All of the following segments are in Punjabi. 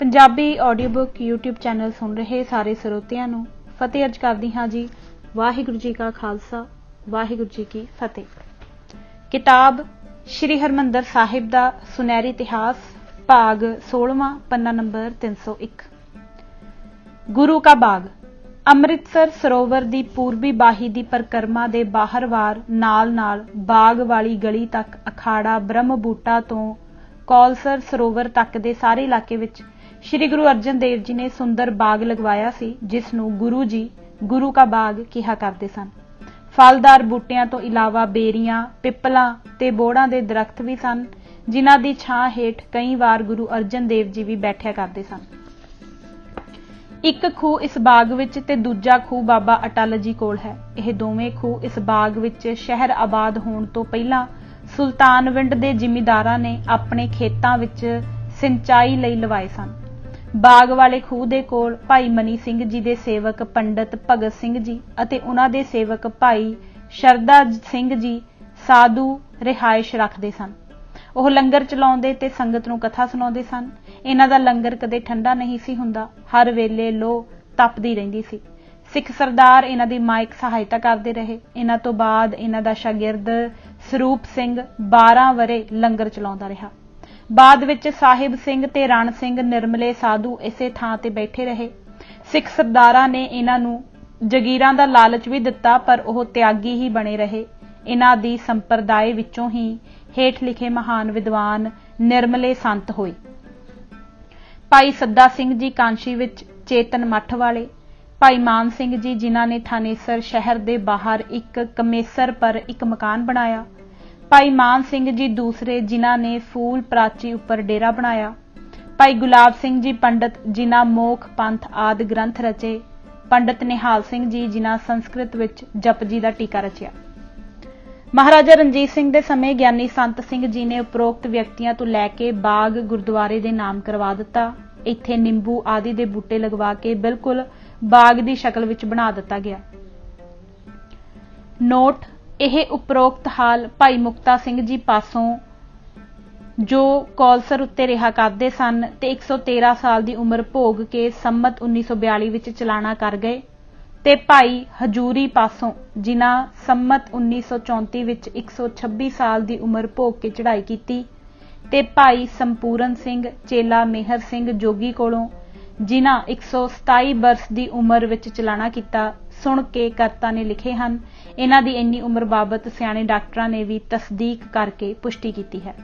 Punjabi audio book YouTube channel सुन रहे सारे ਸਰੋਤਿਆਂ ਨੂੰ फतेह अर्ज करदी हाँ जी। वाहिगुरू जी का खालसा वाहिगुरू जी की फतेह। किताब श्री हरमंदर साहिब दा सुनहरी इतिहास भाग 16वां पन्ना नंबर 301। गुरु का बाग। ਅੰਮ੍ਰਿਤਸਰ ਸਰੋਵਰ ਦੀ ਪੂਰਬੀ ਬਾਹੀ ਦੀ ਪਰਕਰਮਾ ਦੇ ਬਾਹਰਵਾਰ ਨਾਲ ਬਾਗ ਵਾਲੀ ਗਲੀ ਤੱਕ ਅਖਾੜਾ ਬ੍ਰਹਮ ਬੂਟਾ ਤੋਂ ਕੌਲਸਰ ਸਰੋਵਰ ਤੱਕ ਦੇ ਸਾਰੇ ਇਲਾਕੇ ਵਿੱਚ ਸ਼੍ਰੀ ਗੁਰੂ ਅਰਜਨ ਦੇਵ ਜੀ ਨੇ ਸੁੰਦਰ ਬਾਗ ਲਗਵਾਇਆ ਸੀ, ਜਿਸ ਨੂੰ ਗੁਰੂ ਜੀ ਗੁਰੂ ਕਾ ਬਾਗ ਕਿਹਾ ਕਰਦੇ ਸਨ। ਫਲਦਾਰ ਬੂਟਿਆਂ ਤੋਂ ਇਲਾਵਾ ਬੇਰੀਆਂ, ਪਿੱਪਲਾਂ ਤੇ ਬੋੜਾਂ ਦੇ ਦਰਖਤ ਵੀ ਸਨ, ਜਿਨ੍ਹਾਂ ਦੀ ਛਾਂ ਹੇਠ ਕਈ ਵਾਰ ਗੁਰੂ ਅਰਜਨ ਦੇਵ ਜੀ ਵੀ ਬੈਠਿਆ ਕਰਦੇ ਸਨ। ਇੱਕ ਖੂਹ ਇਸ ਬਾਗ ਵਿੱਚ ਤੇ ਦੂਜਾ ਖੂਹ ਬਾਬਾ ਅਟਲ ਜੀ ਕੋਲ ਹੈ। ਇਹ ਦੋਵੇਂ ਖੂਹ ਇਸ ਬਾਗ ਵਿੱਚ ਸ਼ਹਿਰ ਆਬਾਦ ਹੋਣ ਤੋਂ ਪਹਿਲਾਂ ਸੁਲਤਾਨਵਿੰਡ ਦੇ ਜ਼ਿਮੀਂਦਾਰਾਂ ਨੇ ਆਪਣੇ ਖੇਤਾਂ ਵਿੱਚ ਸਿੰਚਾਈ ਲਈ ਲਵਾਏ ਸਨ। ਬਾਗ ਵਾਲੇ ਖੂਹ ਦੇ ਕੋਲ ਭਾਈ ਮਨੀ ਸਿੰਘ ਜੀ ਦੇ ਸੇਵਕ ਪੰਡਤ ਭਗਤ ਸਿੰਘ ਜੀ ਅਤੇ ਉਹਨਾਂ ਦੇ ਸੇਵਕ ਭਾਈ ਸ਼ਰਦਾ ਸਿੰਘ ਜੀ ਸਾਧੂ ਰਿਹਾਇਸ਼ ਰੱਖਦੇ ਸਨ। ਉਹ ਲੰਗਰ ਚਲਾਉਂਦੇ ਤੇ ਸੰਗਤ ਨੂੰ ਕਥਾ ਸੁਣਾਉਂਦੇ ਸਨ। ਇਹਨਾਂ ਦਾ ਲੰਗਰ ਕਦੇ ਠੰਡਾ ਨਹੀਂ ਸੀ ਹੁੰਦਾ, ਹਰ ਵੇਲੇ ਲੋਹ ਤਪਦੀ ਰਹਿੰਦੀ ਸੀ। ਸਿੱਖ ਸਰਦਾਰ ਇਹਨਾਂ ਦੀ ਮਾਇਕ ਸਹਾਇਤਾ ਕਰਦੇ ਰਹੇ। ਇਹਨਾਂ ਤੋਂ ਬਾਅਦ ਇਹਨਾਂ ਦਾ ਸ਼ਾਗਿਰਦ ਸਰੂਪ ਸਿੰਘ 12 ਵਰੇ ਲੰਗਰ ਚਲਾਉਂਦਾ ਰਿਹਾ। ਬਾਅਦ ਵਿੱਚ ਸਾਹਿਬ ਸਿੰਘ ਤੇ ਰਣ ਸਿੰਘ ਨਿਰਮਲੇ ਸਾਧੂ ਇਸੇ ਥਾਂ ਤੇ ਬੈਠੇ ਰਹੇ। ਸਿੱਖ ਸਰਦਾਰਾਂ ਨੇ ਇਹਨਾਂ ਨੂੰ ਜਗੀਰਾਂ ਦਾ ਲਾਲਚ ਵੀ ਦਿੱਤਾ, ਪਰ ਉਹ ਤਿਆਗੀ ਹੀ ਬਣੇ ਰਹੇ। ਇਹਨਾਂ ਦੀ ਸੰਪਰਦਾਇ ਵਿੱਚੋਂ ਹੀ ਹੇਠ ਲਿਖੇ ਮਹਾਨ ਵਿਦਵਾਨ ਨਿਰਮਲੇ ਸੰਤ ਹੋਏ। ਭਾਈ ਸੱਦਾ ਸਿੰਘ ਜੀ ਕਾਂਸ਼ੀ ਵਿੱਚ ਚੇਤਨ ਮੱਠ ਵਾਲੇ, ਭਾਈ ਮਾਨ ਸਿੰਘ ਜੀ ਜਿਨ੍ਹਾਂ ਨੇ ਥਾਨੇਸਰ ਸ਼ਹਿਰ ਦੇ ਬਾਹਰ ਇੱਕ ਕਮੇਸਰ ਪਰ ਇੱਕ ਮਕਾਨ ਬਣਾਇਆ, ਭਾਈ ਮਾਨ ਸਿੰਘ ਜੀ ਦੂਸਰੇ ਜਿਨ੍ਹਾਂ ਨੇ ਫੂਲ ਪ੍ਰਾਚੀ ਉੱਪਰ ਡੇਰਾ ਬਣਾਇਆ, ਭਾਈ ਗੁਲਾਬ ਸਿੰਘ ਜੀ ਪੰਡਤ ਜਿਨ੍ਹਾਂ ਮੋਖ ਪੰਥ ਆਦਿ ਗ੍ਰੰਥ ਰਚੇ, ਪੰਡਤ ਨਿਹਾਲ ਸਿੰਘ ਜੀ ਜਿਨ੍ਹਾਂ ਸੰਸਕ੍ਰਿਤ ਵਿੱਚ ਜਪਜੀ ਦਾ ਟੀਕਾ ਰਚਿਆ। ਮਹਾਰਾਜਾ ਰਣਜੀਤ ਸਿੰਘ ਦੇ ਸਮੇਂ ਗਿਆਨੀ ਸੰਤ ਸਿੰਘ ਜੀ ਨੇ ਉਪਰੋਕਤ ਵਿਅਕਤੀਆਂ ਤੋਂ ਲੈ ਕੇ ਬਾਗ ਗੁਰਦੁਆਰੇ ਦੇ ਨਾਮ ਕਰਵਾ ਦਿੱਤਾ। ਇੱਥੇ ਨਿੰਬੂ ਆਦਿ ਦੇ ਬੂਟੇ ਲਗਵਾ ਕੇ ਬਿਲਕੁਲ ਬਾਗ ਦੀ ਸ਼ਕਲ ਵਿੱਚ ਬਣਾ ਦਿੱਤਾ ਗਿਆ। ਨੋਟ: ਇਹ ਉਪਰੋਕਤ ਹਾਲ ਭਾਈ ਮੁਕਤਾ ਸਿੰਘ ਜੀ ਪਾਸੋਂ ਜੋ ਕੌਲਸਰ ਉੱਤੇ ਰਿਹਾ ਕਰਦੇ ਸਨ ਤੇ 113 ਸਾਲ ਦੀ ਉਮਰ ਭੋਗ ਕੇ ਸੰਮਤ 1942 ਵਿੱਚ ਚਲਾਣਾ ਕਰ ਗਏ, ਤੇ ਭਾਈ ਹਜੂਰੀ ਪਾਸੋਂ ਜਿਨ੍ਹਾਂ ਸੰਮਤ 1934 ਵਿੱਚ 126 ਸਾਲ ਦੀ ਉਮਰ ਭੋਗ ਕੇ ਚੜ੍ਹਾਈ ਕੀਤੀ, ਤੇ ਭਾਈ ਸੰਪੂਰਨ ਸਿੰਘ ਚੇਲਾ ਮੇਹਰ ਸਿੰਘ ਜੋਗੀ ਕੋਲੋਂ ਜਿਨ੍ਹਾਂ 127 ਬਰਸ ਦੀ ਉਮਰ ਵਿੱਚ ਚਲਾਣਾ ਕੀਤਾ, ਸੁਣ ਕੇ ਕਰਤਾ ਨੇ ਲਿਖੇ ਹਨ। ਇਹਨਾਂ ਦੀ ਇੰਨੀ ਉਮਰ ਬਾਬਤ ਸਿਆਣੇ ਡਾਕਟਰਾਂ ਨੇ ਵੀ ਤਸਦੀਕ ਕਰਕੇ ਪੁਸ਼ਟੀ ਕੀਤੀ ਹੈ।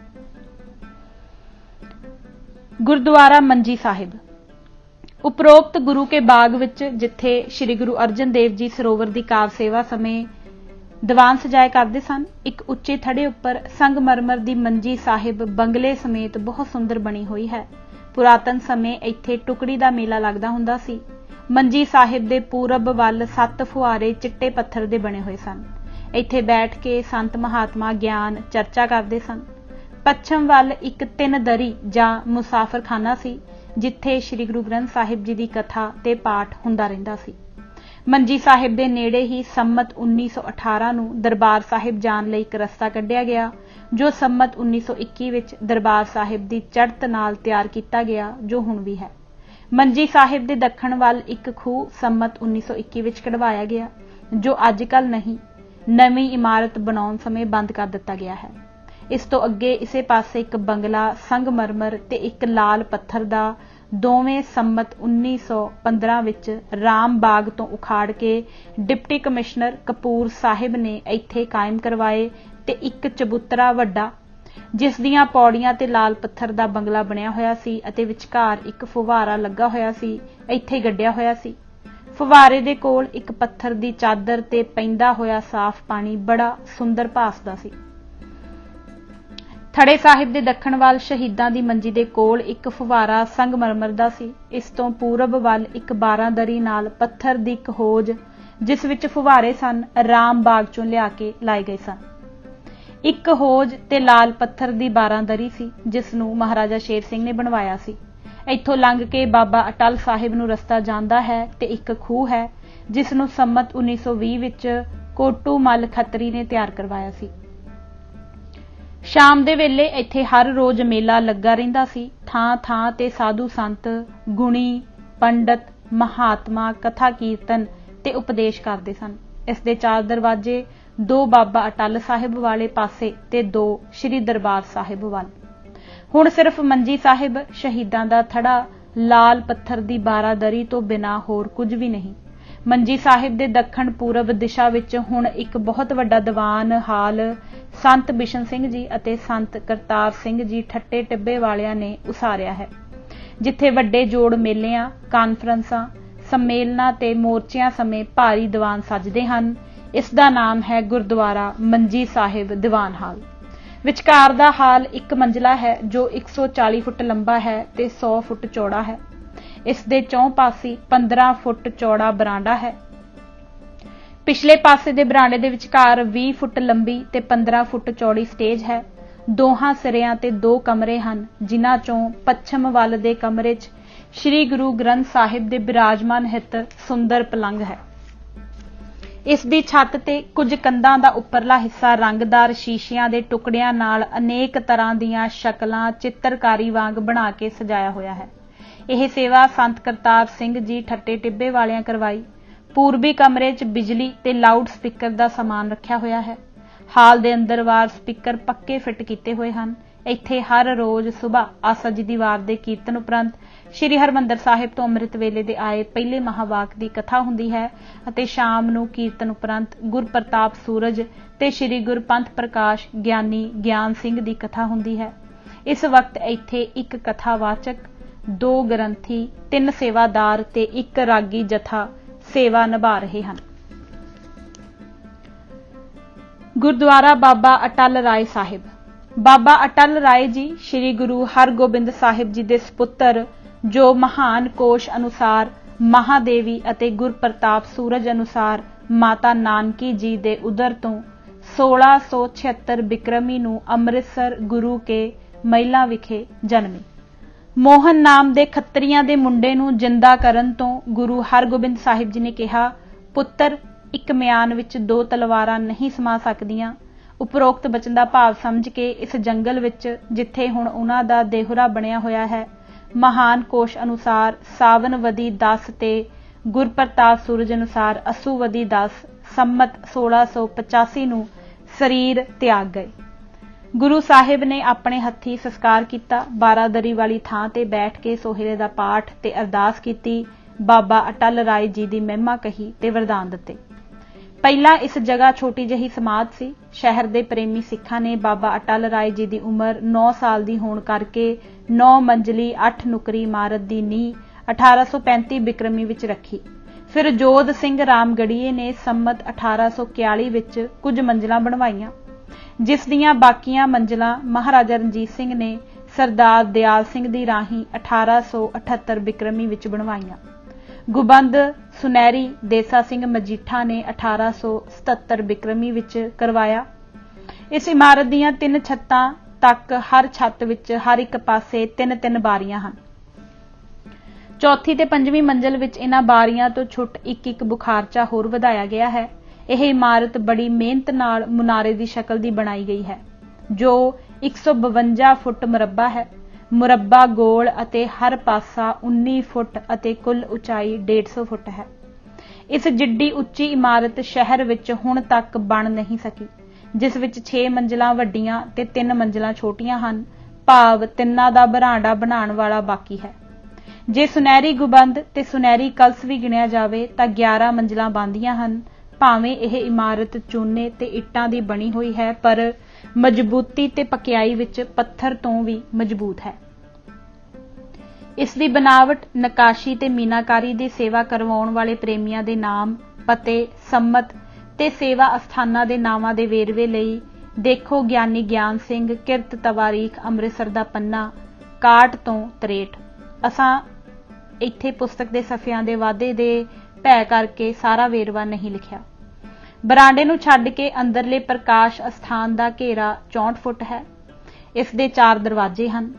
ਗੁਰਦੁਆਰਾ ਮੰਜੀ ਸਾਹਿਬ। ਉਪਰੋਕਤ ਗੁਰੂ ਕੇ ਬਾਗ ਵਿੱਚ ਜਿੱਥੇ ਸ੍ਰੀ ਗੁਰੂ ਅਰਜਨ ਦੇਵ ਜੀ ਸਰੋਵਰ ਦੀ ਕਾਵ ਸੇਵਾ ਸਮੇਂ ਦੀਵਾਨ ਸਜਾਏ ਕਰਦੇ ਸਨ, ਇੱਕ ਉੱਚੇ ਥੜੇ ਉੱਪਰ ਸੰਗਮਰਮਰ ਦੀ ਮੰਜੀ ਸਾਹਿਬ ਬੰਗਲੇ ਸਮੇਤ ਬਹੁਤ ਸੁੰਦਰ ਬਣੀ ਹੋਈ ਹੈ। ਪੁਰਾਤਨ ਸਮੇਂ ਇੱਥੇ ਟੁਕੜੀ ਦਾ ਮੇਲਾ ਲੱਗਦਾ ਹੁੰਦਾ ਸੀ। ਮੰਜੀ ਸਾਹਿਬ ਦੇ ਪੂਰਬ ਵੱਲ 7 ਫੁਆਰੇ ਚਿੱਟੇ ਪੱਥਰ ਦੇ ਬਣੇ ਹੋਏ ਸਨ। ਇੱਥੇ ਬੈਠ ਕੇ ਸੰਤ ਮਹਾਤਮਾ ਗਿਆਨ ਚਰਚਾ ਕਰਦੇ ਸਨ। ਪੱਛਮ ਵੱਲ ਇੱਕ 3 ਦਰੀ ਜਾਂ ਮੁਸਾਫਰਖਾਨਾ ਸੀ, ਜਿੱਥੇ ਸ੍ਰੀ ਗੁਰੂ ਗ੍ਰੰਥ ਸਾਹਿਬ ਜੀ ਦੀ ਕਥਾ ਤੇ ਪਾਠ ਹੁੰਦਾ ਰਹਿੰਦਾ ਸੀ। ਮੰਜੀ ਸਾਹਿਬ ਦੇ ਨੇੜੇ ਹੀ ਸੰਮਤ 1918 ਨੂੰ ਦਰਬਾਰ ਸਾਹਿਬ ਜਾਣ ਲਈ ਇੱਕ ਰਸਤਾ ਕੱਢਿਆ ਗਿਆ, ਜੋ ਸੰਮਤ 1921 ਵਿੱਚ ਦਰਬਾਰ ਸਾਹਿਬ ਦੀ ਚੜ੍ਹਤ ਨਾਲ ਤਿਆਰ ਕੀਤਾ ਗਿਆ, ਜੋ ਹੁਣ ਵੀ ਹੈ। ਮੰਜੀ ਸਾਹਿਬ ਦੇ ਦੱਖਣ ਵੱਲ ਇੱਕ ਖੂਹ ਸੰਮਤ 1921 ਵਿੱਚ ਕਢਵਾਇਆ ਗਿਆ, ਜੋ ਅੱਜ ਕੱਲ੍ਹ ਨਹੀਂ, ਨਵੀਂ ਇਮਾਰਤ ਬਣਾਉਣ ਸਮੇਂ ਬੰਦ ਕਰ ਦਿੱਤਾ ਗਿਆ ਹੈ। ਇਸ ਤੋਂ ਅੱਗੇ ਇਸੇ ਪਾਸੇ ਇੱਕ ਬੰਗਲਾ ਸੰਗਮਰਮਰ ਤੇ ਇੱਕ ਲਾਲ ਪੱਥਰ ਦਾ, ਦੋਵੇਂ ਸੰਮਤ 1915 ਵਿੱਚ ਰਾਮ ਬਾਗ ਤੋਂ ਉਖਾੜ ਕੇ ਡਿਪਟੀ ਕਮਿਸ਼ਨਰ ਕਪੂਰ ਸਾਹਿਬ ਨੇ ਇੱਥੇ ਕਾਇਮ ਕਰਵਾਏ, ਤੇ ਇੱਕ ਚਬੂਤਰਾ ਵੱਡਾ ਜਿਸ ਦੀਆਂ ਪੌੜੀਆਂ ਤੇ ਲਾਲ ਪੱਥਰ ਦਾ ਬੰਗਲਾ ਬਣਿਆ ਹੋਇਆ ਸੀ ਅਤੇ ਵਿਚਕਾਰ ਇੱਕ ਫੁਵਾਰਾ ਲੱਗਾ ਹੋਇਆ ਸੀ, ਇੱਥੇ ਗੱਡਿਆ ਹੋਇਆ ਸੀ। ਫੁਵਾਰੇ ਦੇ ਕੋਲ ਇੱਕ ਪੱਥਰ ਦੀ ਚਾਦਰ ਤੇ ਪੈਂਦਾ ਹੋਇਆ ਸਾਫ਼ ਪਾਣੀ ਬੜਾ ਸੁੰਦਰ ਭਾਸਦਾ ਸੀ। ਥੜੇ ਸਾਹਿਬ ਦੇ ਦੱਖਣ ਵੱਲ ਸ਼ਹੀਦਾਂ ਦੀ ਮੰਜੀ ਦੇ ਕੋਲ ਇੱਕ ਫੁਵਾਰਾ ਸੰਗਮਰਮਰ ਦਾ ਸੀ। ਇਸ ਤੋਂ ਪੂਰਬ ਵੱਲ ਇੱਕ 12 ਦਰੀ ਨਾਲ ਪੱਥਰ ਦੀ ਇੱਕ ਹੋਜ, ਜਿਸ ਵਿੱਚ ਫੁਵਾਰੇ ਸਨ, ਰਾਮ ਬਾਗ ਚੋਂ ਲਿਆ ਕੇ ਲਾਏ ਗਏ ਸਨ। ਇੱਕ ਹੋਜ ਤੇ ਲਾਲ ਪੱਥਰ ਦੀ 12 ਦਰੀ ਸੀ, ਜਿਸ ਨੂੰ ਮਹਾਰਾਜਾ ਸ਼ੇਰ ਸਿੰਘ ਨੇ ਬਣਵਾਇਆ ਸੀ। ਇੱਥੋਂ ਲੰਘ ਕੇ ਬਾਬਾ ਅਟਲ ਸਾਹਿਬ ਨੂੰ ਰਸਤਾ ਜਾਂਦਾ ਹੈ, ਤੇ ਇੱਕ ਖੂਹ ਹੈ, ਜਿਸ ਨੂੰ ਸੰਮਤ 1920 ਵਿੱਚ ਕੋਟੂ ਮੱਲ ਖੱਤਰੀ ਨੇ ਤਿਆਰ ਕਰਵਾਇਆ ਸੀ। ਸ਼ਾਮ ਦੇ ਵੇਲੇ ਇੱਥੇ ਹਰ ਰੋਜ਼ ਮੇਲਾ ਲੱਗਾ ਰਹਿੰਦਾ ਸੀ। ਥਾਂ ਥਾਂ ਤੇ ਸਾਧੂ ਸੰਤ, ਗੁਣੀ, ਪੰਡਤ, ਮਹਾਤਮਾ ਕਥਾ ਕੀਰਤਨ ਤੇ ਉਪਦੇਸ਼ ਕਰਦੇ ਸਨ। ਇਸ ਦੇ 4 ਦਰਵਾਜ਼ੇ, 2 ਬਾਬਾ ਅਟੱਲ ਸਾਹਿਬ ਵਾਲੇ ਪਾਸੇ ਤੇ 2 ਸ੍ਰੀ ਦਰਬਾਰ ਸਾਹਿਬ ਵੱਲ। ਹੁਣ ਸਿਰਫ ਮੰਜੀ ਸਾਹਿਬ, ਸ਼ਹੀਦਾਂ ਦਾ ਥੜਾ, ਲਾਲ ਪੱਥਰ ਦੀ ਬਾਰਾਦਰੀ ਤੋਂ ਬਿਨਾਂ ਹੋਰ ਕੁਝ ਵੀ ਨਹੀਂ। ਮੰਜੀ ਸਾਹਿਬ ਦੇ ਦੱਖਣ ਪੂਰਬ ਦਿਸ਼ਾ ਵਿੱਚ ਹੁਣ ਇੱਕ ਬਹੁਤ ਵੱਡਾ ਦੀਵਾਨ ਹਾਲ ਸੰਤ ਬਿਸ਼ਨ ਸਿੰਘ ਜੀ ਅਤੇ ਸੰਤ ਕਰਤਾਰ ਸਿੰਘ ਜੀ ਠੱਟੇ ਟਿੱਬੇ ਵਾਲਿਆਂ ਨੇ ਉਸਾਰਿਆ ਹੈ, ਜਿੱਥੇ ਵੱਡੇ ਜੋੜ ਮੇਲਿਆਂ, ਕਾਨਫਰੰਸਾਂ, ਸੰਮੇਲਨਾਂ ਤੇ ਮੋਰਚਿਆਂ ਸਮੇਂ ਭਾਰੀ ਦੀਵਾਨ ਸੱਜਦੇ ਹਨ। ਇਸ ਦਾ ਨਾਮ ਹੈ ਗੁਰਦੁਆਰਾ ਮੰਜੀ ਸਾਹਿਬ ਦੀਵਾਨ ਹਾਲ। ਵਿਚਕਾਰ ਦਾ ਹਾਲ 1 ਮੰਜ਼ਲਾ ਹੈ ਜੋ 140 ਫੁੱਟ ਲੰਬਾ ਹੈ ਤੇ 100 ਫੁੱਟ ਚੌੜਾ ਹੈ। ਇਸ ਦੇ ਚੌਂ ਪਾਸੇ 15 ਫੁੱਟ ਚੌੜਾ ਬਰਾਂਡਾ ਹੈ। ਪਿਛਲੇ ਪਾਸੇ ਦੇ ਬਰਾਂਡੇ ਦੇ ਵਿਚਕਾਰ 20 ਫੁੱਟ ਲੰਬੀ ਤੇ 15 ਫੁੱਟ ਚੌੜੀ ਸਟੇਜ ਹੈ। ਦੋਹਾਂ ਸਿਰਿਆਂ ਤੇ 2 ਕਮਰੇ ਹਨ, ਜਿਨ੍ਹਾਂ ਚੋਂ ਪੱਛਮ ਵੱਲ ਦੇ ਕਮਰੇ 'ਚ ਸ੍ਰੀ ਗੁਰੂ ਗ੍ਰੰਥ ਸਾਹਿਬ ਦੇ ਬਿਰਾਜਮਾਨ ਹਿੱਤ ਸੁੰਦਰ ਪਲੰਘ ਹੈ। ਇਸ ਦੀ ਛੱਤ ਤੇ ਕੁਝ ਕੰਧਾਂ ਦਾ ਉੱਪਰਲਾ ਹਿੱਸਾ ਰੰਗਦਾਰ ਸ਼ੀਸ਼ਿਆਂ ਦੇ ਟੁਕੜਿਆਂ ਨਾਲ ਅਨੇਕ ਤਰ੍ਹਾਂ ਦੀਆਂ ਸ਼ਕਲਾਂ ਚਿੱਤਰਕਾਰੀ ਵਾਂਗ ਬਣਾ ਕੇ ਸਜਾਇਆ ਹੋਇਆ ਹੈ। ਇਹ ਸੇਵਾ ਸੰਤ ਕਰਤਾਰ ਸਿੰਘ ਜੀ ਠੱਟੇ ਟਿੱਬੇ ਵਾਲਿਆਂ ਕਰਵਾਈ। ਪੂਰਬੀ ਕਮਰੇ 'ਚ ਬਿਜਲੀ ਤੇ ਲਾਊਡ ਸਪੀਕਰ ਦਾ ਸਮਾਨ ਰੱਖਿਆ ਹੋਇਆ ਹੈ। ਹਾਲ ਦੇ ਅੰਦਰਵਾਰ ਸਪੀਕਰ ਪੱਕੇ ਫਿੱਟ ਕੀਤੇ ਹੋਏ ਹਨ। ਇੱਥੇ ਹਰ ਰੋਜ਼ ਸੁਬਾਹ ਆਸਾ ਜੀ ਦੀ ਵਾਰ ਦੇ ਕੀਰਤਨ ਉਪਰੰਤ ਸ੍ਰੀ ਹਰਿਮੰਦਰ ਸਾਹਿਬ ਤੋਂ ਅੰਮ੍ਰਿਤ ਵੇਲੇ ਦੇ ਆਏ ਪਹਿਲੇ ਮਹਾਵਾਕ ਦੀ ਕਥਾ ਹੁੰਦੀ ਹੈ ਅਤੇ ਸ਼ਾਮ ਨੂੰ ਕੀਰਤਨ ਉਪਰੰਤ ਗੁਰਪ੍ਰਤਾਪ ਸੂਰਜ ਤੇ ਸ੍ਰੀ ਗੁਰਪੰਥ ਪ੍ਰਕਾਸ਼ ਗਿਆਨੀ ਗਿਆਨ ਸਿੰਘ ਦੀ ਕਥਾ ਹੁੰਦੀ ਹੈ। ਇਸ ਵਕਤ ਇੱਥੇ 1 ਕਥਾਵਾਚਕ, 2 ਗ੍ਰੰਥੀ, 3 ਸੇਵਾਦਾਰ ਤੇ 1 ਰਾਗੀ ਜਥਾ ਸੇਵਾ ਨਿਭਾ ਰਹੇ ਹਨ। ਗੁਰਦੁਆਰਾ ਬਾਬਾ ਅਟੱਲ ਰਾਏ ਸਾਹਿਬ। ਬਾਬਾ ਅਟੱਲ ਰਾਏ ਜੀ ਸ੍ਰੀ ਗੁਰੂ ਹਰਗੋਬਿੰਦ ਸਾਹਿਬ ਜੀ ਦੇ ਸਪੁੱਤਰ, ਜੋ ਮਹਾਨ ਕੋਸ਼ ਅਨੁਸਾਰ ਮਹਾਦੇਵੀ ਅਤੇ ਗੁਰਪ੍ਰਤਾਪ ਸੂਰਜ ਅਨੁਸਾਰ ਮਾਤਾ ਨਾਨਕੀ ਜੀ ਦੇ ਉਦਰ ਤੋਂ 1676 ਬਿਕਰਮੀ ਨੂੰ ਅੰਮ੍ਰਿਤਸਰ ਗੁਰੂ ਕੇ ਮਹਿਲਾਂ ਵਿਖੇ ਜਨਮੇ। ਮੋਹਨ ਨਾਮ ਦੇ ਖੱਤਰੀਆਂ ਦੇ ਮੁੰਡੇ ਨੂੰ ਜਿੰਦਾ ਕਰਨ ਤੋਂ ਗੁਰੂ ਹਰਗੋਬਿੰਦ ਸਾਹਿਬ ਜੀ ਨੇ ਕਿਹਾ, ਪੁੱਤਰ, ਇੱਕ ਮਿਆਨ ਵਿੱਚ 2 ਤਲਵਾਰਾਂ ਨਹੀਂ ਸਮਾ ਸਕਦੀਆਂ। ਉਪਰੋਕਤ ਬਚਨ ਦਾ ਭਾਵ ਸਮਝ ਕੇ ਇਸ ਜੰਗਲ ਵਿੱਚ, ਜਿੱਥੇ ਹੁਣ ਉਹਨਾਂ ਦਾ ਦੇਹੁਰਾ ਬਣਿਆ ਹੋਇਆ ਹੈ, ਮਹਾਨ ਕੋਸ਼ ਅਨੁਸਾਰ ਸਾਵਨਵਦੀ 10 ਤੇ ਗੁਰਪ੍ਰਤਾਪ ਸੂਰਜ ਅਨੁਸਾਰ ਅਸੂਵਦੀ 10 ਸੰਮਤ 1685 ਨੂੰ ਸਰੀਰ ਤਿਆਗ ਗਏ। ਗੁਰੂ ਸਾਹਿਬ ਨੇ ਆਪਣੇ ਹੱਥੀਂ ਸੰਸਕਾਰ ਕੀਤਾ। ਬਾਰਾਦਰੀ ਵਾਲੀ ਥਾਂ ਤੇ ਬੈਠ ਕੇ ਸੋਹਿਲੇ ਦਾ ਪਾਠ ਤੇ ਅਰਦਾਸ ਕੀਤੀ। ਬਾਬਾ ਅਟੱਲ ਰਾਏ ਜੀ ਦੀ ਮਹਿਮਾ ਕਹੀ ਤੇ ਵਰਦਾਨ ਦਿੱਤੇ। ਪਹਿਲਾਂ ਇਸ ਜਗ੍ਹਾ ਛੋਟੀ ਜਿਹੀ ਸਮਾਧ ਸੀ। ਸ਼ਹਿਰ ਦੇ ਪ੍ਰੇਮੀ ਸਿੱਖਾਂ ਨੇ ਬਾਬਾ ਅਟੱਲ ਰਾਏ ਜੀ ਦੀ ਉਮਰ 9 ਸਾਲ ਦੀ ਹੋਣ ਕਰਕੇ 9 ਮੰਜ਼ਲੀ 8 ਨੁਕਰੀ ਇਮਾਰਤ ਦੀ ਨੀਂਹ 1835 ਬਿਕਰਮੀ ਵਿੱਚ ਰੱਖੀ। ਫਿਰ ਜੋਧ ਸਿੰਘ ਰਾਮਗੜੀਏ ਨੇ ਸੰਮਤ 1841 ਵਿੱਚ ਕੁਝ ਮੰਜ਼ਲਾਂ ਬਣਵਾਈਆਂ, ਜਿਸ ਦੀਆਂ ਬਾਕੀਆਂ ਮੰਜ਼ਲਾਂ ਮਹਾਰਾਜਾ ਰਣਜੀਤ ਸਿੰਘ ਨੇ ਸਰਦਾਰ ਦਿਆਲ ਸਿੰਘ ਦੀ ਰਾਹੀਂ 1878 ਬਿਕਰਮੀ ਵਿੱਚ ਬਣਵਾਈਆਂ। ਗੁਬੰਦ ਸੁਨਹਿਰੀ ਦੇਸਾ ਸਿੰਘ ਮਜੀਠਾ ਨੇ 1877 ਬਿਕਰਮੀ ਵਿੱਚ ਕਰਵਾਇਆ। ਇਸ ਇਮਾਰਤ ਦੀਆਂ 3 ਛੱਤਾਂ ਤੱਕ ਹਰ ਛੱਤ ਵਿੱਚ ਹਰ ਇੱਕ ਪਾਸੇ 3-3 ਬਾਰੀਆਂ ਹਨ। ਚੌਥੀ ਤੇ 5ਵੀਂ ਮੰਜ਼ਲ ਵਿੱਚ ਇਹਨਾਂ ਬਾਰੀਆਂ ਤੋਂ ਛੁੱਟ ਇੱਕ ਬੁਖਾਰਚਾ ਹੋਰ ਵਧਾਇਆ ਗਿਆ ਹੈ। ਇਹ ਇਮਾਰਤ ਬੜੀ ਮਿਹਨਤ ਨਾਲ ਮੁਨਾਰੇ ਦੀ ਸ਼ਕਲ ਦੀ ਬਣਾਈ ਗਈ ਹੈ, ਜੋ 152 ਫੁੱਟ ਮੁਰੱਬਾ ਹੈ। ਮੁਰੱਬਾ ਗੋਲ ਅਤੇ ਹਰ ਪਾਸਾ 19 ਫੁੱਟ ਅਤੇ ਕੁੱਲ ਉਚਾਈ 150 ਫੁੱਟ ਹੈ। ਇਸ ਜਿੱਡੀ ਉੱਚੀ ਇਮਾਰਤ ਸ਼ਹਿਰ ਵਿੱਚ ਹੁਣ ਤੱਕ ਬਣ ਨਹੀਂ ਸਕੀ, ਜਿਸ ਵਿੱਚ 6 ਮੰਜ਼ਲਾਂ ਵੱਡੀਆਂ ਤੇ 3 ਮੰਜ਼ਲਾਂ ਛੋਟੀਆਂ ਹਨ, ਭਾਵ 3 ਦਾ ਬਰਾਂਡਾ ਬਣਾਉਣ ਵਾਲਾ ਬਾਕੀ ਹੈ। ਜੇ ਸੁਨਹਿਰੀ ਗੁਬੰਦ ਤੇ ਸੁਨਹਿਰੀ ਕਲਸ ਵੀ ਗਿਣਿਆ ਜਾਵੇ ਤਾਂ 11 ਮੰਜ਼ਲਾਂ ਬਣਦੀਆਂ ਹਨ। ਭਾਵੇਂ ਇਹ ਇਮਾਰਤ ਚੂਨੇ ਤੇ ਇੱਟਾਂ ਦੀ ਬਣੀ ਹੋਈ ਹੈ, ਪਰ ਮਜ਼ਬੂਤੀ ਤੇ ਪਕਿਆਈ ਵਿੱਚ ਪੱਥਰ ਤੋਂ ਵੀ ਮਜ਼ਬੂਤ ਹੈ। ਇਸ ਦੀ ਬਨਾਵਟ, ਨਕਾਸ਼ੀ ਤੇ ਮੀਨਾਕਾਰੀ ਦੀ ਸੇਵਾ ਕਰਵਾਉਣ ਵਾਲੇ ਪ੍ਰੇਮੀਆਂ ਦੇ ਨਾਮ, ਪਤੇ, ਸੰਮਤ ਤੇ ਸੇਵਾ ਅਸਥਾਨਾਂ ਦੇ ਨਾਵਾਂ ਦੇ ਵੇਰਵੇ ਲਈ ਦੇਖੋ ਗਿਆਨੀ ਗਿਆਨ ਸਿੰਘ ਕਿਰਤ ਤਵਾਰੀਖ ਅੰਮ੍ਰਿਤਸਰ ਦਾ ਪੰਨਾ 61 ਤੋਂ 63। ਅਸਾਂ ਇੱਥੇ ਪੁਸਤਕ ਦੇ ਸਫ਼ਿਆਂ ਦੇ ਵਾਧੇ ਦੇ ਭੈ ਕਰਕੇ ਸਾਰਾ ਵੇਰਵਾ ਨਹੀਂ ਲਿਖਿਆ। ਬਰਾਂਡੇ ਨੂੰ ਛੱਡ ਕੇ ਅੰਦਰਲੇ ਪ੍ਰਕਾਸ਼ ਅਸਥਾਨ ਦਾ ਘੇਰਾ 64 ਫੁੱਟ ਹੈ। ਇਸ ਦੇ 4 ਦਰਵਾਜ਼ੇ ਹਨ।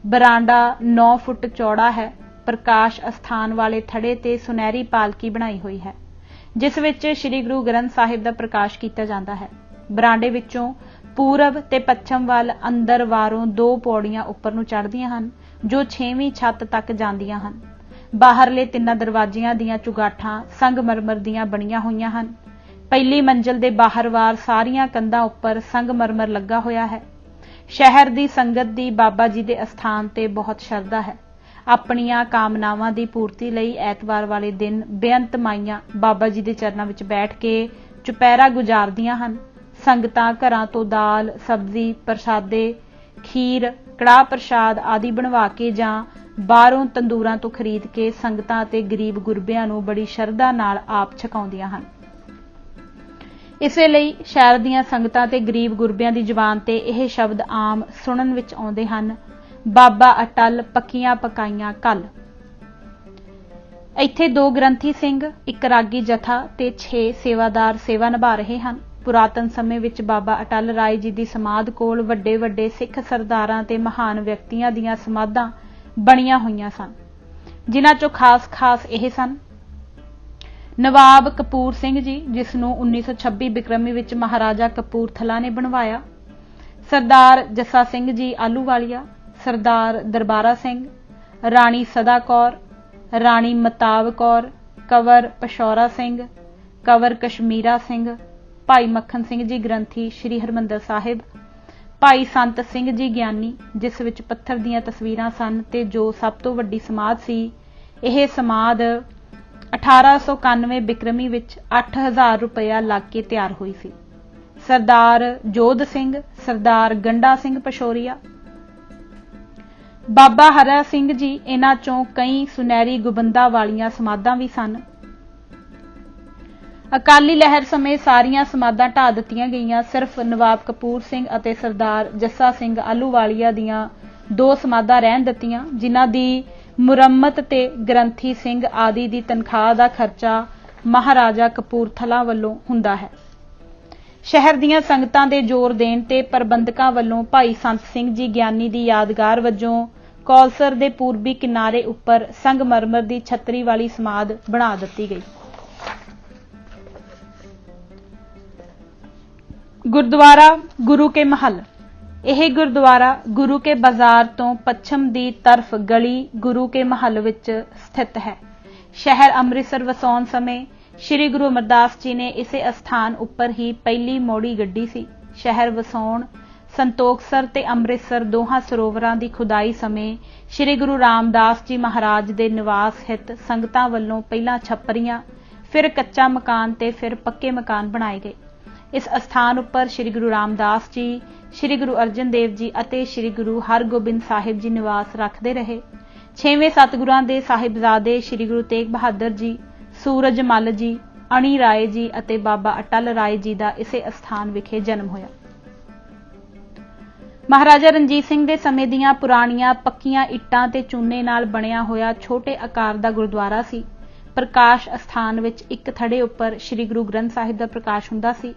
ਬਰਾਂਡਾ 9 ਫੁੱਟ ਚੌੜਾ ਹੈ। ਪ੍ਰਕਾਸ਼ ਅਸਥਾਨ ਵਾਲੇ ਥੜੇ ਤੇ ਸੁਨਹਿਰੀ ਪਾਲਕੀ ਬਣਾਈ ਹੋਈ ਹੈ, ਜਿਸ ਵਿੱਚ ਸ੍ਰੀ ਗੁਰੂ ਗ੍ਰੰਥ ਸਾਹਿਬ ਦਾ ਪ੍ਰਕਾਸ਼ ਕੀਤਾ ਜਾਂਦਾ ਹੈ। ਬਰਾਂਡੇ ਵਿੱਚੋਂ पूरब ते पच्छम वाल अंदर वारों 2 पौड़ियां उपर नूं चढ़दियां हन जो 6वीं छत तक जांदियां हन। बाहरले 3 दरवाजियां दीयां चुगाठां संगमरमर दीयां बणीआं होईआं हन। पहली मंजिल दे बाहर वार सारियां कंधां उपर संगमरमर लगा होया है। शहर दी संगत दी बाबा जी दे अस्थान ते बहुत शरधा है। अपनियां कामनावां दी पूर्ति लई ऐतवार वाले दिन बेअंत माईयां बाबा जी दे चरनां विच बैठ के चुपहरा गुजारदियां हन। संगतां घरां तो दाल सब्जी प्रसादे खीर कड़ाह प्रसाद आदि बनवा के जां बाहरों तंदूरां तो खरीद के संगतां ते गरीब गुरबिआं नूं बड़ी शरधा नाल आप छकाउंदियां हन। इसे लई शहर दीआं संगतां ते गरीब गुरबिआं दी जुबान ते यह शब्द आम सुणन विच आउंदे हन, बाबा अटल पक्कियां पकाइयां कल। इत्थे 2 ग्रंथी सिंह, 1 रागी जथा ते 6 सेवादार सेवा निभा रहे हन। पुरातन समय विच बाबा अटल राय जी दी समाध कोल वड्डे वड्डे सिख सरदारां ते महान व्यक्तियां दीआं समाधां बणीआं होईआं सन, जिन्हां चों खास खास यह सन। नवाब कपूर सिंह जी, जिसनूं 1926 बिक्रमी विच महाराजा कपूरथला ने बनवाया। सरदार जस्सा सिंह जी आलूवालिया, सरदार दरबारा सिंह, राणी सदा कौर, राणी मताब कौर, कंवर पशौरा सिंह, कंवर कश्मीरा सिंह, भाई मक्खन सिंह जी ग्रंथी श्री हरमंदर साहिब, भाई संत सिंह जी ज्ञानी, जिस विच पत्थर दीआं तस्वीरां सन ते जो सब तो वड्डी समाध सी। यह समाध 1891 बिक्रमी विच 8000 रुपया लग के तैयार हुई सी। सरदार जोध सिंह, सरदार गंडा सिंह पशोरिया, बाबा हरा सिंह जी, इन्हां चों कई सुनहरी गुबंदा वालियां समाधां भी सन। अकाली लहर समय सारियां समाधां ढा दित्तियां गईयां। सिर्फ नवाब कपूर सिंह अते सरदार जस्सा सिंह आलूवालिया दीआं 2 समाधां रहन दित्तियां, जिन्हां दी मुरम्मत ते ग्रंथी सिंह आदि दी तनखाह दा खर्चा महाराजा कपूरथला वल्लों हुंदा है। शहर दीआं संगतां दे जोर देण ते प्रबंधकां वल्लों भाई संत सिंह जी ज्ञानी दी यादगार वजों कौलसर दे पूर्बी किनारे उपर संगमरमर दी छतरी वाली समाध बना दित्ती गई। गुरुद्वारा गुरु के महल। यह गुरुद्वारा गुरु के बाजार तो पच्छम दी तरफ गली गुरु के महल विच स्थित है। शहर अमृतसर वसाउण समय श्री गुरु अमरदास जी ने इसे अस्थान उपर ही पहली मौड़ी गड्डी सी। शहर वसाउण संतोखसर ते अमृतसर दोहां सरोवरां दी खुदाई समय श्री गुरु रामदास जी महाराज दे निवास हित संगतां वल्लों पहिलां छप्परियां, फिर कच्चा मकान ते फिर पक्के मकान बनाए गए। इस अस्थान उपर श्री गुरु रामदास जी, श्री गुरु अर्जन देव जी अते श्री गुरु हरगोबिंद साहिब जी निवास रखते रहे। 6वें सतगुरां दे साहिबजादे श्री गुरु तेग बहादुर जी, सूरज मल जी, अणी राय जी अते बाबा अटल राय जी का इसे अस्थान विखे जन्म होया। महाराजा रणजीत सिंह दे समय दीआं पुराणियां पक्कियां इट्टां ते चूने नाल बणिया होया छोटे आकार दा गुरुद्वारा सी। प्रकाश अस्थान विच एक थड़े उपर श्री गुरु ग्रंथ साहिब दा प्रकाश हुंदा सी।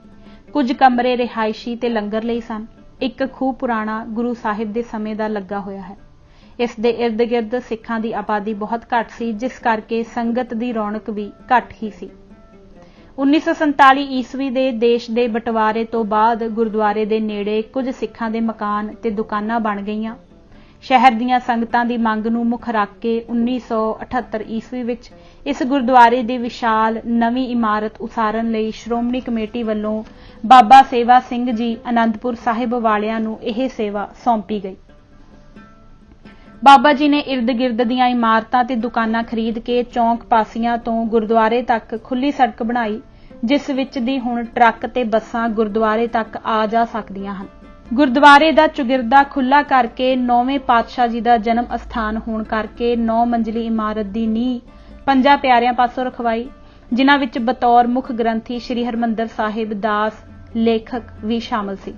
कुछ कमरे रिहायशी ते लंगर लई सन। एक खूह पुराना गुरु साहिब दे समय दा लगा होया है। इस दे इर्द गिर्द सिखां दी आबादी बहुत घट सी, जिस करके संगत दी रौनक भी घट ही सी। 1947 ईस्वी दे देश दे बंटवारे तो बाद गुरुद्वारे दे नेड़े कुछ सिखां दे मकान ते दुकानां बन गईयां। शहर दीआं संगतां दी मंग नूं मुख रख के 1978 ईस्वी विच इस गुरुद्वारे दी विशाल नवीं इमारत उसारन लई श्रोमणी कमेटी वल्लों बाबा सेवा सिंह जी आनंदपुर साहिब वालियां नूं यह सेवा सौंपी गई। बाबा जी ने इर्द गिर्द दीआं इमारतां ते दुकानां खरीद के चौंक पासियां तो गुरुद्वारे तक खुली सड़क बनाई, जिस विच दी हुण ट्रक ते बसां गुरुद्वारे तक आ जा सकदियां हन। गुरुद्वारे दा चौगिरदा खुला करके 9वें पातशाह जी का जन्म अस्थान होने करके 9 मंजिली इमारत की नींह 5 प्यारियां पासों रखवाई, जिन्हां विच बतौर मुख ग्रंथी श्री हरमंदर साहिब दास लेखक भी शामिल सी।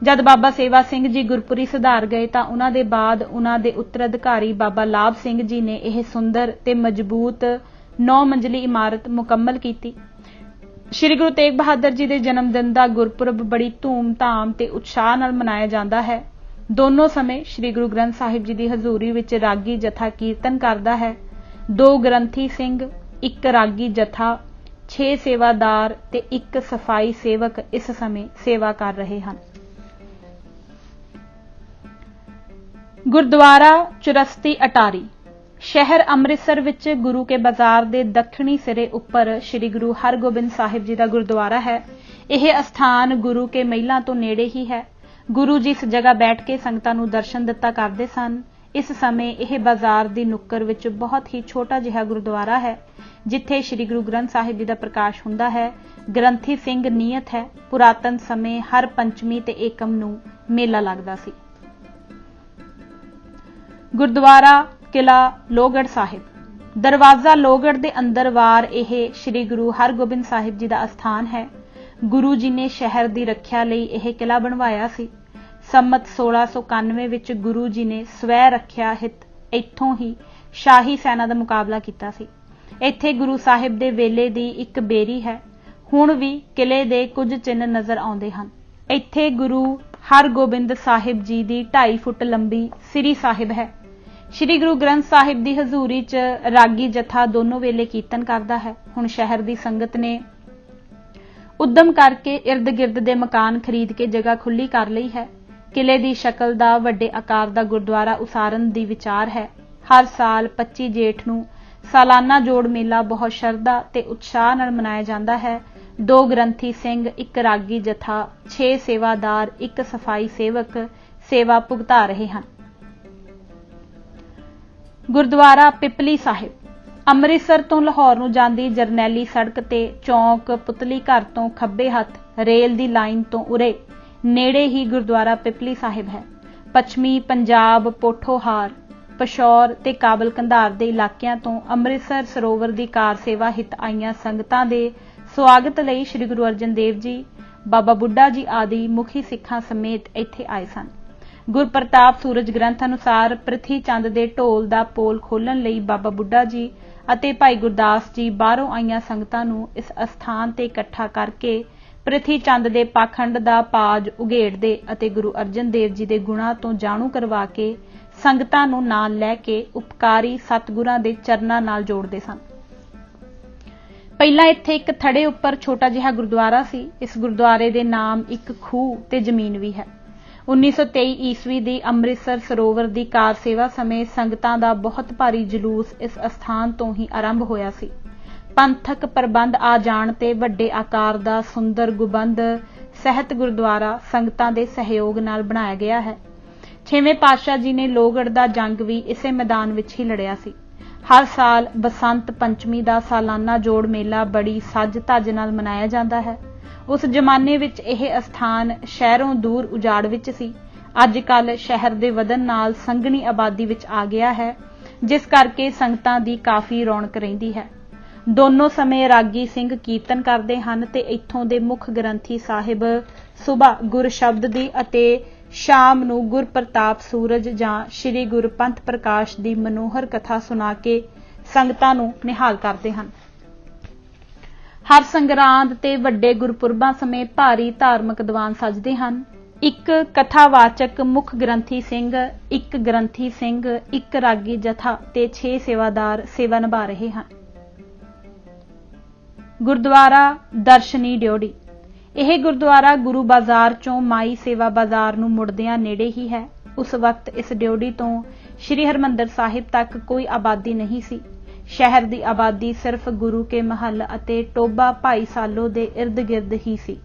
जद बाबा सेवा सिंह जी गुरपुरी सुधार गए तो उन्हां दे बाद उन्हां दे उत्तराधिकारी बाबा लाभ सिंह जी ने यह सुंदर ते मजबूत 9 मंजिली इमारत मुकम्मल की। श्री गुरु तेग बहादुर जी के जन्मदिन का गुरपुरब बड़ी धूम-धाम ते उत्साह नाल मनाया जाता है। दोनों समय श्री गुरु ग्रंथ साहिब जी की हजूरी विच रागी जथा कीर्तन करता है। 2 ग्रंथी सिंह, 1 रागी जथा, 6 सेवादार ते 1 सफाई सेवक इस समय सेवा कर रहे हैं। ਗੁਰਦੁਆਰਾ ਚੁਰਸਤੀ ਅਟਾਰੀ ਸ਼ਹਿਰ ਅੰਮ੍ਰਿਤਸਰ ਵਿੱਚ ਗੁਰੂ ਕੇ ਬਾਜ਼ਾਰ ਦੇ ਦੱਖਣੀ ਸਿਰੇ ਉੱਪਰ ਸ੍ਰੀ ਗੁਰੂ ਹਰਗੋਬਿੰਦ ਸਾਹਿਬ ਜੀ ਦਾ ਗੁਰਦੁਆਰਾ ਹੈ। ਇਹ ਅਸਥਾਨ ਗੁਰੂ ਕੇ ਮਹਿਲਾਂ ਤੋਂ ਨੇੜੇ ਹੀ ਹੈ। ਗੁਰੂ ਜੀ ਇਸ ਜਗ੍ਹਾ ਬੈਠ ਕੇ ਸੰਗਤਾਂ ਨੂੰ ਦਰਸ਼ਨ ਦਿੱਤਾ ਕਰਦੇ ਸਨ। ਇਸ ਸਮੇਂ ਇਹ ਬਾਜ਼ਾਰ ਦੀ ਨੁੱਕਰ ਵਿੱਚ ਬਹੁਤ ਹੀ ਛੋਟਾ ਜਿਹਾ ਗੁਰਦੁਆਰਾ ਹੈ ਜਿੱਥੇ ਸ੍ਰੀ ਗੁਰੂ ਗ੍ਰੰਥ ਸਾਹਿਬ ਜੀ ਦਾ ਪ੍ਰਕਾਸ਼ ਹੁੰਦਾ ਹੈ। ਗ੍ਰੰਥੀ ਸਿੰਘ ਨਿਯਤ ਹੈ। ਪੁਰਾਤਨ ਸਮੇਂ ਹਰ ਪੰਚਮੀ ਤੇ ਏਕਮ ਨੂੰ ਮੇਲਾ ਲੱਗਦਾ ਸੀ। ਗੁਰਦੁਆਰਾ ਕਿਲਾ ਲੋਹਗੜ੍ਹ ਸਾਹਿਬ ਦਰਵਾਜ਼ਾ ਲੋਹਗੜ੍ਹ ਦੇ ਅੰਦਰ ਵਾਰ ਇਹ ਸ੍ਰੀ ਗੁਰੂ ਹਰਗੋਬਿੰਦ ਸਾਹਿਬ ਜੀ ਦਾ ਅਸਥਾਨ ਹੈ। ਗੁਰੂ ਜੀ ਨੇ ਸ਼ਹਿਰ ਦੀ ਰੱਖਿਆ ਲਈ ਇਹ ਕਿਲਾ ਬਣਵਾਇਆ ਸੀ। ਸੰਮਤ 1691 ਵਿੱਚ ਗੁਰੂ ਜੀ ਨੇ ਸਵੈ ਰੱਖਿਆ ਹਿੱਤ ਇੱਥੋਂ ਹੀ ਸ਼ਾਹੀ ਸੈਨਾ ਦਾ ਮੁਕਾਬਲਾ ਕੀਤਾ ਸੀ। ਇੱਥੇ ਗੁਰੂ ਸਾਹਿਬ ਦੇ ਵੇਲੇ ਦੀ ਇੱਕ ਬੇਰੀ ਹੈ। ਹੁਣ ਵੀ ਕਿਲੇ ਦੇ ਕੁਝ ਚਿੰਨ੍ਹ ਨਜ਼ਰ ਆਉਂਦੇ ਹਨ। ਇੱਥੇ ਗੁਰੂ ਹਰਗੋਬਿੰਦ ਸਾਹਿਬ ਜੀ ਦੀ 2.5 ਫੁੱਟ ਲੰਬੀ ਸ੍ਰੀ ਸਾਹਿਬ ਹੈ। ਸ੍ਰੀ ਗੁਰੂ ਗ੍ਰੰਥ ਸਾਹਿਬ ਦੀ ਹਜ਼ੂਰੀ 'ਚ ਰਾਗੀ ਜਥਾ ਦੋਨੋਂ ਵੇਲੇ ਕੀਰਤਨ ਕਰਦਾ ਹੈ। ਹੁਣ ਸ਼ਹਿਰ ਦੀ ਸੰਗਤ ਨੇ ਉਦਮ ਕਰਕੇ ਇਰਦ ਗਿਰਦ ਦੇ ਮਕਾਨ ਖਰੀਦ ਕੇ ਜਗ੍ਹਾ ਖੁੱਲੀ ਕਰ ਲਈ ਹੈ। ਕਿਲੇ ਦੀ ਸ਼ਕਲ ਦਾ ਵੱਡੇ ਆਕਾਰ ਦਾ ਗੁਰਦੁਆਰਾ ਉਸਾਰਨ ਦੀ ਵਿਚਾਰ ਹੈ। ਹਰ ਸਾਲ 25 ਜੇਠ ਨੂੰ ਸਾਲਾਨਾ ਜੋੜ ਮੇਲਾ ਬਹੁਤ ਸ਼ਰਧਾ ਤੇ ਉਤਸ਼ਾਹ ਨਾਲ ਮਨਾਇਆ ਜਾਂਦਾ ਹੈ। 2 ਗ੍ਰੰਥੀ ਸਿੰਘ, 1 ਰਾਗੀ ਜਥਾ, 6 ਸੇਵਾਦਾਰ, 1 ਸਫਾਈ ਸੇਵਕ ਸੇਵਾ ਭੁਗਤਾ ਰਹੇ ਹਨ। ਗੁਰਦੁਆਰਾ ਪਿਪਲੀ ਸਾਹਿਬ ਅੰਮ੍ਰਿਤਸਰ ਤੋਂ ਲਾਹੌਰ ਨੂੰ ਜਾਂਦੀ ਜਰਨੈਲੀ ਸੜਕ ਤੇ ਚੌਂਕ ਪੁਤਲੀ ਘਰ ਤੋਂ ਖੱਬੇ ਹੱਥ ਰੇਲ ਦੀ ਲਾਈਨ ਤੋਂ ਉਰੇ ਨੇੜੇ ਹੀ ਗੁਰਦੁਆਰਾ ਪਿਪਲੀ ਸਾਹਿਬ ਹੈ। ਪੱਛਮੀ ਪੰਜਾਬ, ਪੋਠੋਹਾਰ, ਪਸ਼ੌਰ ਤੇ ਕਾਬਲ ਕੰਧਾਰ ਦੇ ਇਲਾਕਿਆਂ ਤੋਂ ਅੰਮ੍ਰਿਤਸਰ ਸਰੋਵਰ ਦੀ ਕਾਰ ਸੇਵਾ ਹਿੱਤ ਆਈਆਂ ਸੰਗਤਾਂ ਦੇ ਸਵਾਗਤ ਲਈ ਸ੍ਰੀ ਗੁਰੂ ਅਰਜਨ ਦੇਵ ਜੀ, ਬਾਬਾ ਬੁੱਢਾ ਜੀ ਆਦਿ ਮੁਖੀ ਸਿੱਖਾਂ ਸਮੇਤ ਇੱਥੇ ਆਏ ਸਨ। ਗੁਰਪ੍ਰਤਾਪ ਸੂਰਜ ਗ੍ਰੰਥ ਅਨੁਸਾਰ ਪ੍ਰਿਥੀ ਚੰਦ ਦੇ ਢੋਲ ਦਾ ਪੋਲ ਖੋਲ੍ਹਣ ਲਈ ਬਾਬਾ ਬੁੱਢਾ ਜੀ ਅਤੇ ਭਾਈ ਗੁਰਦਾਸ ਜੀ ਬਾਹਰੋਂ ਆਈਆਂ ਸੰਗਤਾਂ ਨੂੰ ਇਸ ਅਸਥਾਨ ਤੇ ਇਕੱਠਾ ਕਰਕੇ ਪ੍ਰਿਥੀ ਚੰਦ ਦੇ ਪਾਖੰਡ ਦਾ ਪਾਜ ਉਘੇੜਦੇ ਅਤੇ ਗੁਰੂ ਅਰਜਨ ਦੇਵ ਜੀ ਦੇ ਗੁਣਾਂ ਤੋਂ ਜਾਣੂ ਕਰਵਾ ਕੇ ਸੰਗਤਾਂ ਨੂੰ ਨਾਲ ਲੈ ਕੇ ਉਪਕਾਰੀ ਸਤਿਗੁਰਾਂ ਦੇ ਚਰਨਾਂ ਨਾਲ ਜੋੜਦੇ ਸਨ। ਪਹਿਲਾਂ ਇੱਥੇ ਇੱਕ ਥੜੇ ਉੱਪਰ ਛੋਟਾ ਜਿਹਾ ਗੁਰਦੁਆਰਾ ਸੀ। ਇਸ ਗੁਰਦੁਆਰੇ ਦੇ ਨਾਮ ਇੱਕ ਖੂਹ ਤੇ ਜ਼ਮੀਨ ਵੀ ਹੈ। 1923 ਈਸਵੀ ਦੀ ਅੰਮ੍ਰਿਤਸਰ ਸਰੋਵਰ ਦੀ ਕਾਰ ਸੇਵਾ ਸਮੇਂ ਸੰਗਤਾਂ ਦਾ ਬਹੁਤ ਭਾਰੀ ਜਲੂਸ ਇਸ ਅਸਥਾਨ ਤੋਂ ਹੀ ਆਰੰਭ ਹੋਇਆ ਸੀ। ਪੰਥਕ ਪ੍ਰਬੰਧ ਆ ਜਾਣ ਤੇ ਵੱਡੇ ਆਕਾਰ ਦਾ ਸੁੰਦਰ ਗੁੰਬਦ ਸਹਿਤ ਗੁਰਦੁਆਰਾ ਸੰਗਤਾਂ ਦੇ ਸਹਿਯੋਗ ਨਾਲ ਬਣਾਇਆ ਗਿਆ ਹੈ। 6ਵੇਂ ਪਾਤਸ਼ਾਹ ਜੀ ਨੇ ਲੋਹਗੜ੍ਹ ਦਾ ਜੰਗ ਵੀ ਇਸੇ ਮੈਦਾਨ ਵਿੱਚ ਹੀ ਲੜਿਆ ਸੀ। ਹਰ ਸਾਲ ਬਸੰਤ ਪੰਚਮੀ ਦਾ ਸਾਲਾਨਾ ਜੋੜ ਮੇਲਾ ਬੜੀ ਸੱਜ ਧੱਜ ਨਾਲ ਮਨਾਇਆ ਜਾਂਦਾ ਹੈ। ਉਸ ਜ਼ਮਾਨੇ ਵਿੱਚ ਇਹ ਅਸਥਾਨ ਸ਼ਹਿਰੋਂ ਦੂਰ ਉਜਾੜ ਵਿੱਚ ਸੀ। ਅੱਜ ਕੱਲ੍ਹ ਸ਼ਹਿਰ ਦੇ ਵਧਣ ਨਾਲ ਸੰਘਣੀ ਆਬਾਦੀ ਵਿੱਚ ਆ ਗਿਆ ਹੈ, ਜਿਸ ਕਰਕੇ ਸੰਗਤਾਂ ਦੀ ਕਾਫੀ ਰੌਣਕ ਰਹਿੰਦੀ ਹੈ। ਦੋਨੋਂ ਸਮੇਂ ਰਾਗੀ ਸਿੰਘ ਕੀਰਤਨ ਕਰਦੇ ਹਨ ਤੇ ਇੱਥੋਂ ਦੇ ਮੁੱਖ ਗ੍ਰੰਥੀ ਸਾਹਿਬ ਸੁਬਹ ਗੁਰ ਸ਼ਬਦ ਦੀ ਅਤੇ ਸ਼ਾਮ ਨੂੰ ਗੁਰਪ੍ਰਤਾਪ ਸੂਰਜ ਜਾਂ ਸ੍ਰੀ ਗੁਰਪੰਥ ਪ੍ਰਕਾਸ਼ ਦੀ ਮਨੋਹਰ ਕਥਾ ਸੁਣਾ ਕੇ ਸੰਗਤਾਂ ਨੂੰ ਨਿਹਾਲ ਕਰਦੇ ਹਨ। ਹਰ ਸੰਗਰਾਂਦ ਤੇ ਵੱਡੇ ਗੁਰਪੁਰਬਾਂ ਸਮੇਂ ਭਾਰੀ ਧਾਰਮਿਕ ਦੀਵਾਨ ਸਜਦੇ ਹਨ। ਇੱਕ ਕਥਾਵਾਚਕ ਮੁੱਖ ਗ੍ਰੰਥੀ ਸਿੰਘ, ਇੱਕ ਗ੍ਰੰਥੀ ਸਿੰਘ, ਇੱਕ ਰਾਗੀ ਜਥਾ ਤੇ 6 ਸੇਵਾਦਾਰ ਸੇਵਾ ਨਿਭਾ ਰਹੇ ਹਨ। ਗੁਰਦੁਆਰਾ ਦਰਸ਼ਨੀ ਡਿਓਢੀ ਇਹ ਗੁਰਦੁਆਰਾ ਗੁਰੂ ਬਾਜ਼ਾਰ ਚੋਂ ਮਾਈ ਸੇਵਾ ਬਾਜ਼ਾਰ ਨੂੰ ਮੁੜਦਿਆਂ ਨੇੜੇ ਹੀ ਹੈ। ਉਸ ਵਕਤ ਇਸ ਡਿਓਢੀ ਤੋਂ ਸ੍ਰੀ ਹਰਿਮੰਦਰ ਸਾਹਿਬ ਤੱਕ ਕੋਈ ਆਬਾਦੀ ਨਹੀਂ ਸੀ। ਸ਼ਹਿਰ ਦੀ ਆਬਾਦੀ ਸਿਰਫ ਗੁਰੂ ਕੇ ਮਹੱਲ ਅਤੇ ਟੋਬਾ ਭਾਈ ਸਾਲੋ ਦੇ ਇਰਦ ਗਿਰਦ ਹੀ ਸੀ।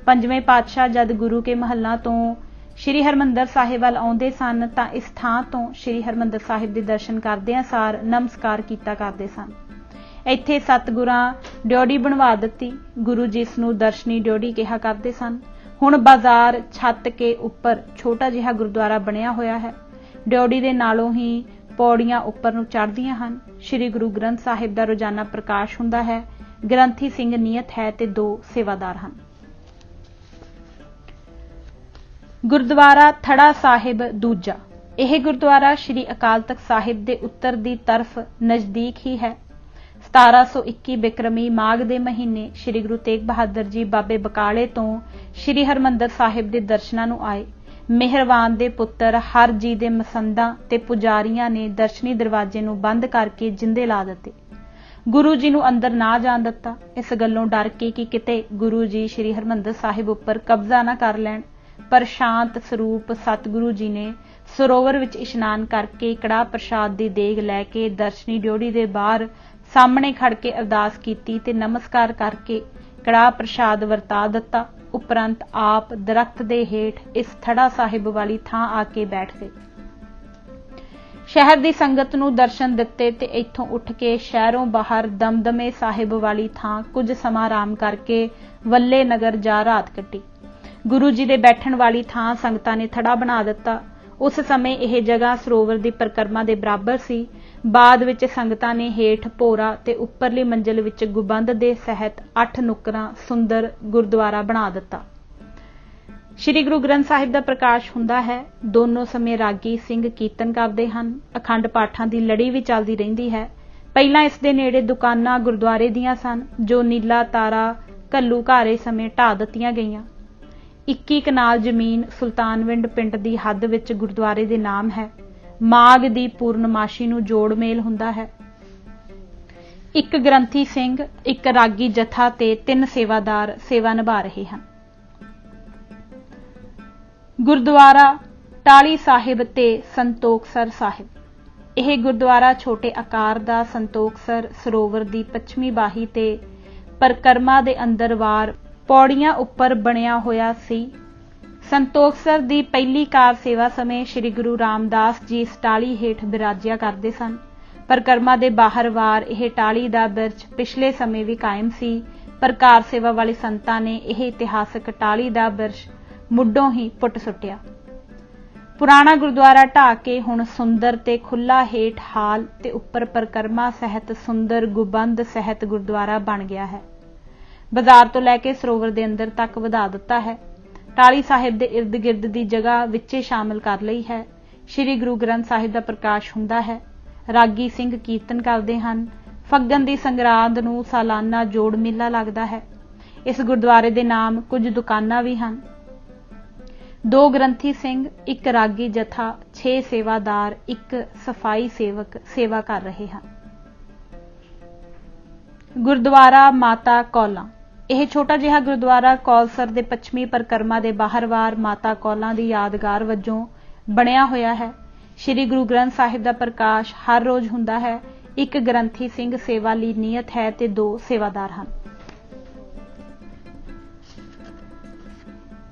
5ਵੇਂ ਪਾਤਸ਼ਾਹ ਜਦ ਗੁਰੂ ਕੇ ਮਹੱਲਾਂ ਤੋਂ ਸ੍ਰੀ ਹਰਿਮੰਦਰ ਸਾਹਿਬ ਵੱਲ ਆਉਂਦੇ ਸਨ ਤਾਂ ਇਸ ਥਾਂ ਤੋਂ ਸ੍ਰੀ ਹਰਿਮੰਦਰ ਸਾਹਿਬ ਦੇ ਦਰਸ਼ਨ ਕਰਦਿਆਂ ਸਾਰ ਨਮਸਕਾਰ ਕੀਤਾ ਕਰਦੇ ਸਨ। ਇੱਥੇ ਸਤਿਗੁਰਾਂ ਡਿਓਢੀ ਬਣਵਾ ਦਿੱਤੀ। ਗੁਰੂ ਜੀ ਇਸ ਨੂੰ ਦਰਸ਼ਨੀ ਡਿਓਢੀ ਕਿਹਾ ਕਰਦੇ ਸਨ। ਹੁਣ ਬਾਜ਼ਾਰ ਛੱਤ ਕੇ ਉੱਪਰ ਛੋਟਾ ਜਿਹਾ ਗੁਰਦੁਆਰਾ ਬਣਿਆ ਹੋਇਆ ਹੈ। ਡਿਓਢੀ ਦੇ ਨਾਲੋਂ ਹੀ ਪੌੜੀਆਂ ਉੱਪਰ ਨੂੰ ਚੜ੍ਹਦੀਆਂ ਹਨ। ਸ੍ਰੀ ਗੁਰੂ ਗ੍ਰੰਥ ਸਾਹਿਬ ਦਾ ਰੋਜ਼ਾਨਾ ਪ੍ਰਕਾਸ਼ ਹੁੰਦਾ ਹੈ। ਗ੍ਰੰਥੀ ਸਿੰਘ ਨਿਯਤ ਹੈ ਤੇ 2 ਸੇਵਾਦਾਰ ਹਨ। ਗੁਰਦੁਆਰਾ ਥੜਾ ਸਾਹਿਬ ਦੂਜਾ ਇਹ ਗੁਰਦੁਆਰਾ ਸ੍ਰੀ ਅਕਾਲ ਤਖਤ ਸਾਹਿਬ ਦੇ ਉੱਤਰ ਦੀ ਤਰਫ ਨਜ਼ਦੀਕ ਹੀ ਹੈ। 1721 ਬਿਕਰਮੀ ਮਾਘ ਦੇ ਮਹੀਨੇ ਸ੍ਰੀ ਗੁਰੂ ਤੇਗ ਬਹਾਦਰ ਜੀ ਬਾਬੇ ਬਕਾਲੇ ਤੋਂ ਸ੍ਰੀ ਹਰਿਮੰਦਰ ਸਾਹਿਬ ਦੇ ਦਰਸ਼ਨਾਂ ਨੂੰ ਆਏ। ਮਿਹਰਵਾਨ ਦੇ ਪੁੱਤਰ ਹਰ ਜੀ ਦੇ ਮਸੰਦਾਂ ਤੇ ਪੁਜਾਰੀਆਂ ਨੇ ਦਰਸ਼ਨੀ ਦਰਵਾਜ਼ੇ ਨੂੰ ਬੰਦ ਕਰਕੇ ਜਿੰਦੇ ਲਾ ਦਿੱਤੇ। ਗੁਰੂ ਜੀ ਨੂੰ ਅੰਦਰ ਨਾ ਜਾਣ ਦਿੱਤਾ, ਇਸ ਗੱਲੋਂ ਡਰ ਕੇ ਕਿ ਕਿਤੇ ਗੁਰੂ ਜੀ ਸ੍ਰੀ ਹਰਿਮੰਦਰ ਸਾਹਿਬ ਉੱਪਰ ਕਬਜ਼ਾ ਨਾ ਕਰ ਲੈਣ। ਪਰ ਸ਼ਾਂਤ ਸਰੂਪ ਸਤਿਗੁਰੂ ਜੀ ਨੇ ਸਰੋਵਰ ਵਿੱਚ ਇਸ਼ਨਾਨ ਕਰਕੇ ਕੜਾਹ ਪ੍ਰਸ਼ਾਦ ਦੀ ਦੇਗ ਲੈ ਕੇ ਦਰਸ਼ਨੀ ਡਿਓੜੀ ਦੇ ਬਾਹਰ ਸਾਹਮਣੇ ਖੜ ਕੇ ਅਰਦਾਸ ਕੀਤੀ ਤੇ ਨਮਸਕਾਰ ਕਰਕੇ ਕੜਾਹ ਪ੍ਰਸ਼ਾਦ ਵਰਤਾ ਦਿੱਤਾ। ਉਪਰੰਤ ਆਪ ਦਰਖਤ ਦੇ ਹੇਠ ਇਸ ਥੜਾ ਸਾਹਿਬ ਵਾਲੀ ਥਾਂ ਆ ਕੇ ਬੈਠ ਗਏ। ਸ਼ਹਿਰ ਦੀ ਸੰਗਤ ਨੂੰ ਦਰਸ਼ਨ ਦਿੱਤੇ ਤੇ ਇੱਥੋਂ ਉੱਠ ਕੇ ਸ਼ਹਿਰੋਂ ਬਾਹਰ ਦਮਦਮੇ ਸਾਹਿਬ ਵਾਲੀ ਥਾਂ ਕੁਝ ਸਮਾਂ ਆਰਾਮ ਕਰਕੇ ਵੱਲੇ ਨਗਰ ਜਾ ਰਾਤ ਕੱਟੀ। ਗੁਰੂ ਜੀ ਦੇ ਬੈਠਣ ਵਾਲੀ ਥਾਂ ਸੰਗਤਾਂ ਨੇ ਥੜਾ ਬਣਾ ਦਿੱਤਾ। ਉਸ ਸਮੇਂ ਇਹ ਜਗ੍ਹਾ ਸਰੋਵਰ ਦੀ ਪਰਿਕਰਮਾ ਦੇ ਬਰਾਬਰ ਸੀ। ਬਾਅਦ ਵਿੱਚ ਸੰਗਤਾਂ ਨੇ ਹੇਠ ਭੋਰਾ ਤੇ ਉੱਪਰਲੀ ਮੰਜ਼ਿਲ ਵਿੱਚ ਗੁੰਬਦ ਦੇ ਸਹਿਤ 8 ਨੁੱਕਰਾਂ ਸੁੰਦਰ ਗੁਰਦੁਆਰਾ ਬਣਾ ਦਿੱਤਾ। ਸ਼੍ਰੀ ਗੁਰੂ ਗ੍ਰੰਥ ਸਾਹਿਬ ਦਾ ਪ੍ਰਕਾਸ਼ ਹੁੰਦਾ ਹੈ। ਦੋਨੋਂ ਸਮੇਂ ਰਾਗੀ ਸਿੰਘ ਕੀਰਤਨ ਕਰਦੇ ਹਨ। ਅਖੰਡ ਪਾਠਾਂ ਦੀ ਲੜੀ ਵੀ ਚੱਲਦੀ ਰਹਿੰਦੀ ਹੈ। ਪਹਿਲਾਂ ਇਸ ਦੇ ਨੇੜੇ ਦੁਕਾਨਾਂ ਗੁਰਦੁਆਰੇ ਦੀਆਂ ਸਨ, ਜੋ ਨੀਲਾ ਤਾਰਾ ਘੱਲੂ ਘਾਰੇ ਸਮੇਂ ਢਾਹ ਦਿੱਤੀਆਂ ਗਈਆਂ। 21 ਕਨਾਲ ਜ਼ਮੀਨ ਸੁਲਤਾਨਵਿੰਡ ਪਿੰਡ ਦੀ ਹੱਦ ਵਿੱਚ ਗੁਰਦੁਆਰੇ ਦੇ ਨਾਮ ਹੈ। ਮਾਘ ਦੀ ਪੂਰਨਮਾਸ਼ੀ ਨੂੰ ਜੋੜ ਮੇਲ ਹੁੰਦਾ ਹੈ। ਇੱਕ ਗ੍ਰੰਥੀ ਸਿੰਘ, ਇੱਕ ਰਾਗੀ ਜਥਾ ਤੇ 3 ਸੇਵਾਦਾਰ ਸੇਵਾ ਨਿਭਾ ਰਹੇ ਹਨ। ਗੁਰਦੁਆਰਾ ਟਾਹਲੀ ਸਾਹਿਬ ਤੇ ਸੰਤੋਖਸਰ ਸਾਹਿਬ। ਇਹ ਗੁਰਦੁਆਰਾ ਛੋਟੇ ਆਕਾਰ ਦਾ ਸੰਤੋਖਸਰ ਸਰੋਵਰ ਦੀ ਪੱਛਮੀ ਬਾਹੀ ਤੇ ਪਰਿਕਰਮਾ ਦੇ ਅੰਦਰਵਾਰ ਪੌੜੀਆਂ ਉੱਪਰ ਬਣਿਆ ਹੋਇਆ ਸੀ। ਸੰਤੋਖਸਰ ਦੀ ਪਹਿਲੀ ਕਾਰ ਸੇਵਾ ਸਮੇਂ ਸ੍ਰੀ ਗੁਰੂ ਰਾਮਦਾਸ ਜੀ ਇਸ ਟਾਹਲੀ ਹੇਠ ਬਿਰਾਜਿਆ ਕਰਦੇ ਸਨ। ਪਰਿਕਰਮਾ ਦੇ ਬਾਹਰ ਵਾਰ ਇਹ ਟਾਹਲੀ ਦਾ ਬਿਰਛ ਪਿਛਲੇ ਸਮੇਂ ਵੀ ਕਾਇਮ ਸੀ, ਪਰ ਕਾਰ ਸੇਵਾ ਵਾਲੇ ਸੰਤਾਂ ਨੇ ਇਹ ਇਤਿਹਾਸਕ ਟਾਹਲੀ ਦਾ ਬਿਰਛ ਮੁੱਢੋਂ ਹੀ ਪੁੱਟ ਸੁੱਟਿਆ। ਪੁਰਾਣਾ ਗੁਰਦੁਆਰਾ ਢਾਹ ਕੇ ਹੁਣ ਸੁੰਦਰ ਤੇ ਖੁੱਲਾ ਹੇਠ ਹਾਲ ਤੇ ਉੱਪਰ ਪਰਿਕਰਮਾ ਸਹਿਤ ਸੁੰਦਰ ਗੁੰਬਦ ਸਹਿਤ ਗੁਰਦੁਆਰਾ ਬਣ ਗਿਆ ਹੈ। ਬਾਜ਼ਾਰ ਤੋਂ ਲੈ ਕੇ ਸਰੋਵਰ ਦੇ ਅੰਦਰ ਤੱਕ ਵਧਾ ਦਿੱਤਾ ਹੈ। ਟਾਹਲੀ ਸਾਹਿਬ ਦੇ ਇਰਦ ਗਿਰਦ ਦੀ ਜਗ੍ਹਾ ਵਿੱਚੇ ਸ਼ਾਮਲ ਕਰ ਲਈ ਹੈ। ਸ੍ਰੀ ਗੁਰੂ ਗ੍ਰੰਥ ਸਾਹਿਬ ਦਾ ਪ੍ਰਕਾਸ਼ ਹੁੰਦਾ ਹੈ। ਰਾਗੀ ਸਿੰਘ ਕੀਰਤਨ ਕਰਦੇ ਹਨ। ਫੱਗਣ ਦੀ ਸੰਗਰਾਂਦ ਨੂੰ ਸਾਲਾਨਾ ਜੋੜ ਮੇਲਾ ਲੱਗਦਾ ਹੈ। ਇਸ ਗੁਰਦੁਆਰੇ ਦੇ ਨਾਮ ਕੁਝ ਦੁਕਾਨਾਂ ਵੀ ਹਨ। 2 ਗ੍ਰੰਥੀ ਸਿੰਘ, 1 ਰਾਗੀ ਜਥਾ, 6 ਸੇਵਾਦਾਰ, 1 ਸਫਾਈ ਸੇਵਕ ਸੇਵਾ ਕਰ ਰਹੇ ਹਨ। ਗੁਰਦੁਆਰਾ ਮਾਤਾ ਕੌਲਾਂ। ਇਹ ਛੋਟਾ ਜਿਹਾ ਗੁਰਦੁਆਰਾ ਕੌਲਸਰ ਦੇ ਪੱਛਮੀ ਪਰਿਕਰਮਾ ਦੇ ਬਾਹਰਵਾਰ ਮਾਤਾ ਕੌਲਾਂ ਦੀ ਯਾਦਗਾਰ ਵਜੋਂ ਬਣਿਆ ਹੋਇਆ ਹੈ। ਸ੍ਰੀ ਗੁਰੂ ਗ੍ਰੰਥ ਸਾਹਿਬ ਦਾ ਪ੍ਰਕਾਸ਼ ਹਰ ਰੋਜ਼ ਹੁੰਦਾ ਹੈ। 1 ਗ੍ਰੰਥੀ ਸਿੰਘ ਸੇਵਾ ਲਈ ਨਿਯਤ ਹੈ ਤੇ 2 ਸੇਵਾਦਾਰ ਹਨ।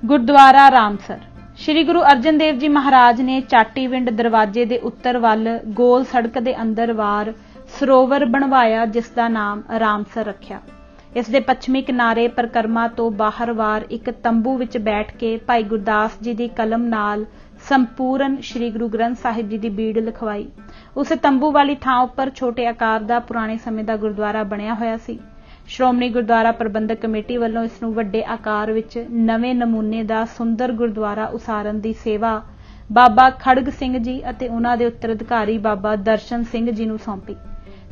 ਗੁਰਦੁਆਰਾ ਰਾਮਸਰ। ਸ੍ਰੀ ਗੁਰੂ ਅਰਜਨ ਦੇਵ ਜੀ ਮਹਾਰਾਜ ਨੇ ਚਾਟੀਵਿੰਡ ਦਰਵਾਜ਼ੇ ਦੇ ਉੱਤਰ ਵੱਲ ਗੋਲ ਸੜਕ ਦੇ ਅੰਦਰ ਵਾਰ ਸਰੋਵਰ ਬਣਵਾਇਆ, ਜਿਸ ਦਾ ਨਾਮ ਰਾਮਸਰ ਰੱਖਿਆ। ਇਸ ਦੇ ਪੱਛਮੀ ਕਿਨਾਰੇ ਪਰਿਕਰਮਾ ਤੋਂ ਬਾਹਰ ਵਾਰ ਇੱਕ ਤੰਬੂ ਵਿੱਚ ਬੈਠ ਕੇ ਭਾਈ ਗੁਰਦਾਸ ਜੀ ਦੀ ਕਲਮ ਨਾਲ ਸੰਪੂਰਨ ਸ੍ਰੀ ਗੁਰੂ ਗ੍ਰੰਥ ਸਾਹਿਬ ਜੀ ਦੀ ਬੀੜ ਲਿਖਵਾਈ। ਉਸ ਤੰਬੂ ਵਾਲੀ ਥਾਂ ਉੱਪਰ ਛੋਟੇ ਆਕਾਰ ਦਾ ਪੁਰਾਣੇ ਸਮੇਂ ਦਾ ਗੁਰਦੁਆਰਾ ਬਣਿਆ ਹੋਇਆ ਸੀ। ਸ਼੍ਰੋਮਣੀ ਗੁਰਦੁਆਰਾ ਪ੍ਰਬੰਧਕ ਕਮੇਟੀ ਵੱਲੋਂ ਇਸ ਨੂੰ ਵੱਡੇ ਆਕਾਰ ਵਿੱਚ ਨਵੇਂ ਨਮੂਨੇ ਦਾ ਸੁੰਦਰ ਗੁਰਦੁਆਰਾ ਉਸਾਰਨ ਦੀ ਸੇਵਾ ਬਾਬਾ ਖੜਗ ਸਿੰਘ ਜੀ ਅਤੇ ਉਹਨਾਂ ਦੇ ਉੱਤਰਾਧਿਕਾਰੀ ਬਾਬਾ ਦਰਸ਼ਨ ਸਿੰਘ ਜੀ ਨੂੰ ਸੌਂਪੀ।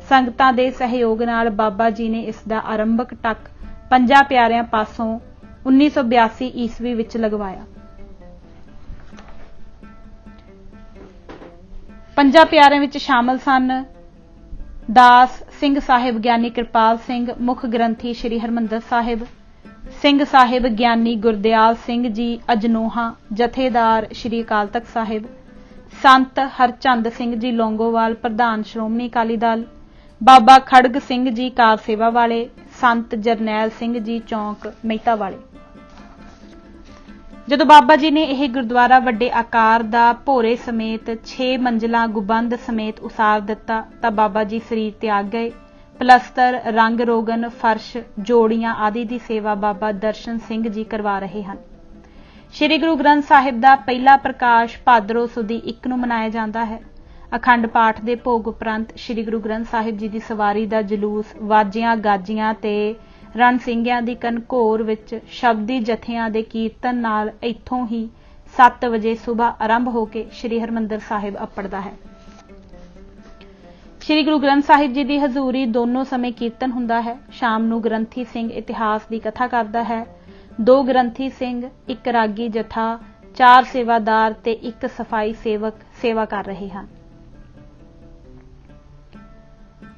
ਸੰਗਤਾਂ ਦੇ ਸਹਿਯੋਗ ਨਾਲ ਬਾਬਾ ਜੀ ਨੇ ਇਸ ਦਾ ਆਰੰਭਕ ਟੱਕ 5 ਪਿਆਰਿਆਂ ਪਾਸੋਂ 1982 ਈਸਵੀ ਵਿੱਚ ਲਗਵਾਇਆ। 5 ਪਿਆਰਿਆਂ ਵਿੱਚ ਸ਼ਾਮਲ ਸਨ ਦਾਸ ਸਿੰਘ ਸਾਹਿਬ ਗਿਆਨੀ ਕਿਰਪਾਲ ਸਿੰਘ, ਮੁੱਖ ਗ੍ਰੰਥੀ ਸ੍ਰੀ ਹਰਿਮੰਦਰ ਸਾਹਿਬ, ਸਿੰਘ ਸਾਹਿਬ ਗਿਆਨੀ ਗੁਰਦਿਆਲ ਸਿੰਘ ਜੀ ਅਜਨੋਹਾ, ਜਥੇਦਾਰ ਸ੍ਰੀ ਅਕਾਲ ਤਖਤ ਸਾਹਿਬ, ਸੰਤ ਹਰਚੰਦ ਸਿੰਘ ਜੀ ਲੌਂਗੋਵਾਲ, ਪ੍ਰਧਾਨ ਸ਼੍ਰੋਮਣੀ ਅਕਾਲੀ ਦਲ, ਬਾਬਾ ਖੜਗ ਸਿੰਘ ਜੀ ਕਾਰ ਸੇਵਾ ਵਾਲੇ, ਸੰਤ ਜਰਨੈਲ ਸਿੰਘ ਜੀ ਚੌਂਕ ਮਹਿਤਾ ਵਾਲੇ। ਜਦੋਂ ਬਾਬਾ ਜੀ ਨੇ ਇਹ ਗੁਰਦੁਆਰਾ ਵੱਡੇ ਆਕਾਰ ਦਾ ਭੋਰੇ ਸਮੇਤ 6 ਮੰਜ਼ਿਲਾਂ ਗੁੰਬਦ ਸਮੇਤ ਉਸਾਰ ਦਿੱਤਾ ਤਾਂ ਬਾਬਾ ਜੀ ਸਰੀਰ ਤਿਆਗ ਗਏ। ਪਲਸਤਰ, ਰੰਗ ਰੋਗਨ, ਫਰਸ਼, ਜੋੜੀਆਂ ਆਦਿ ਦੀ ਸੇਵਾ ਬਾਬਾ ਦਰਸ਼ਨ ਸਿੰਘ ਜੀ ਕਰਵਾ ਰਹੇ ਹਨ। ਸ੍ਰੀ ਗੁਰੂ ਗ੍ਰੰਥ ਸਾਹਿਬ ਦਾ ਪਹਿਲਾ ਪ੍ਰਕਾਸ਼ ਭਾਦਰੋਂ ਸੁਦੀ 1 ਨੂੰ ਮਨਾਇਆ ਜਾਂਦਾ ਹੈ। ਅਖੰਡ ਪਾਠ ਦੇ ਭੋਗ ਉਪਰੰਤ ਸ੍ਰੀ ਗੁਰੂ ਗ੍ਰੰਥ ਸਾਹਿਬ ਜੀ ਦੀ ਸਵਾਰੀ ਦਾ ਜਲੂਸ ਵਾਜਿਆਂ ਗਾਜੀਆਂ ਤੇ ਰਣ ਸਿੰਘਿਆਂ ਦੀ ਕਨਘੋਰ ਵਿੱਚ ਸ਼ਬਦੀ ਜਥਿਆਂ ਦੇ ਕੀਰਤਨ ਨਾਲ ਇੱਥੋਂ ਹੀ 7 ਵਜੇ ਸੁਬਾਹ ਆਰੰਭ ਹੋ ਕੇ ਸ੍ਰੀ ਹਰਿਮੰਦਰ ਸਾਹਿਬ ਅੱਪੜਦਾ ਹੈ। ਸ੍ਰੀ ਗੁਰੂ ਗ੍ਰੰਥ ਸਾਹਿਬ ਜੀ ਦੀ ਹਜ਼ੂਰੀ ਦੋਨੋਂ ਸਮੇਂ ਕੀਰਤਨ ਹੁੰਦਾ ਹੈ। ਸ਼ਾਮ ਨੂੰ ਗ੍ਰੰਥੀ ਸਿੰਘ ਇਤਿਹਾਸ ਦੀ ਕਥਾ ਕਰਦਾ ਹੈ। 2 ਗ੍ਰੰਥੀ ਸਿੰਘ, 1 ਰਾਗੀ ਜਥਾ, 4 ਸੇਵਾਦਾਰ ਤੇ 1 ਸਫਾਈ ਸੇਵਕ ਸੇਵਾ ਕਰ ਰਹੇ ਹਨ।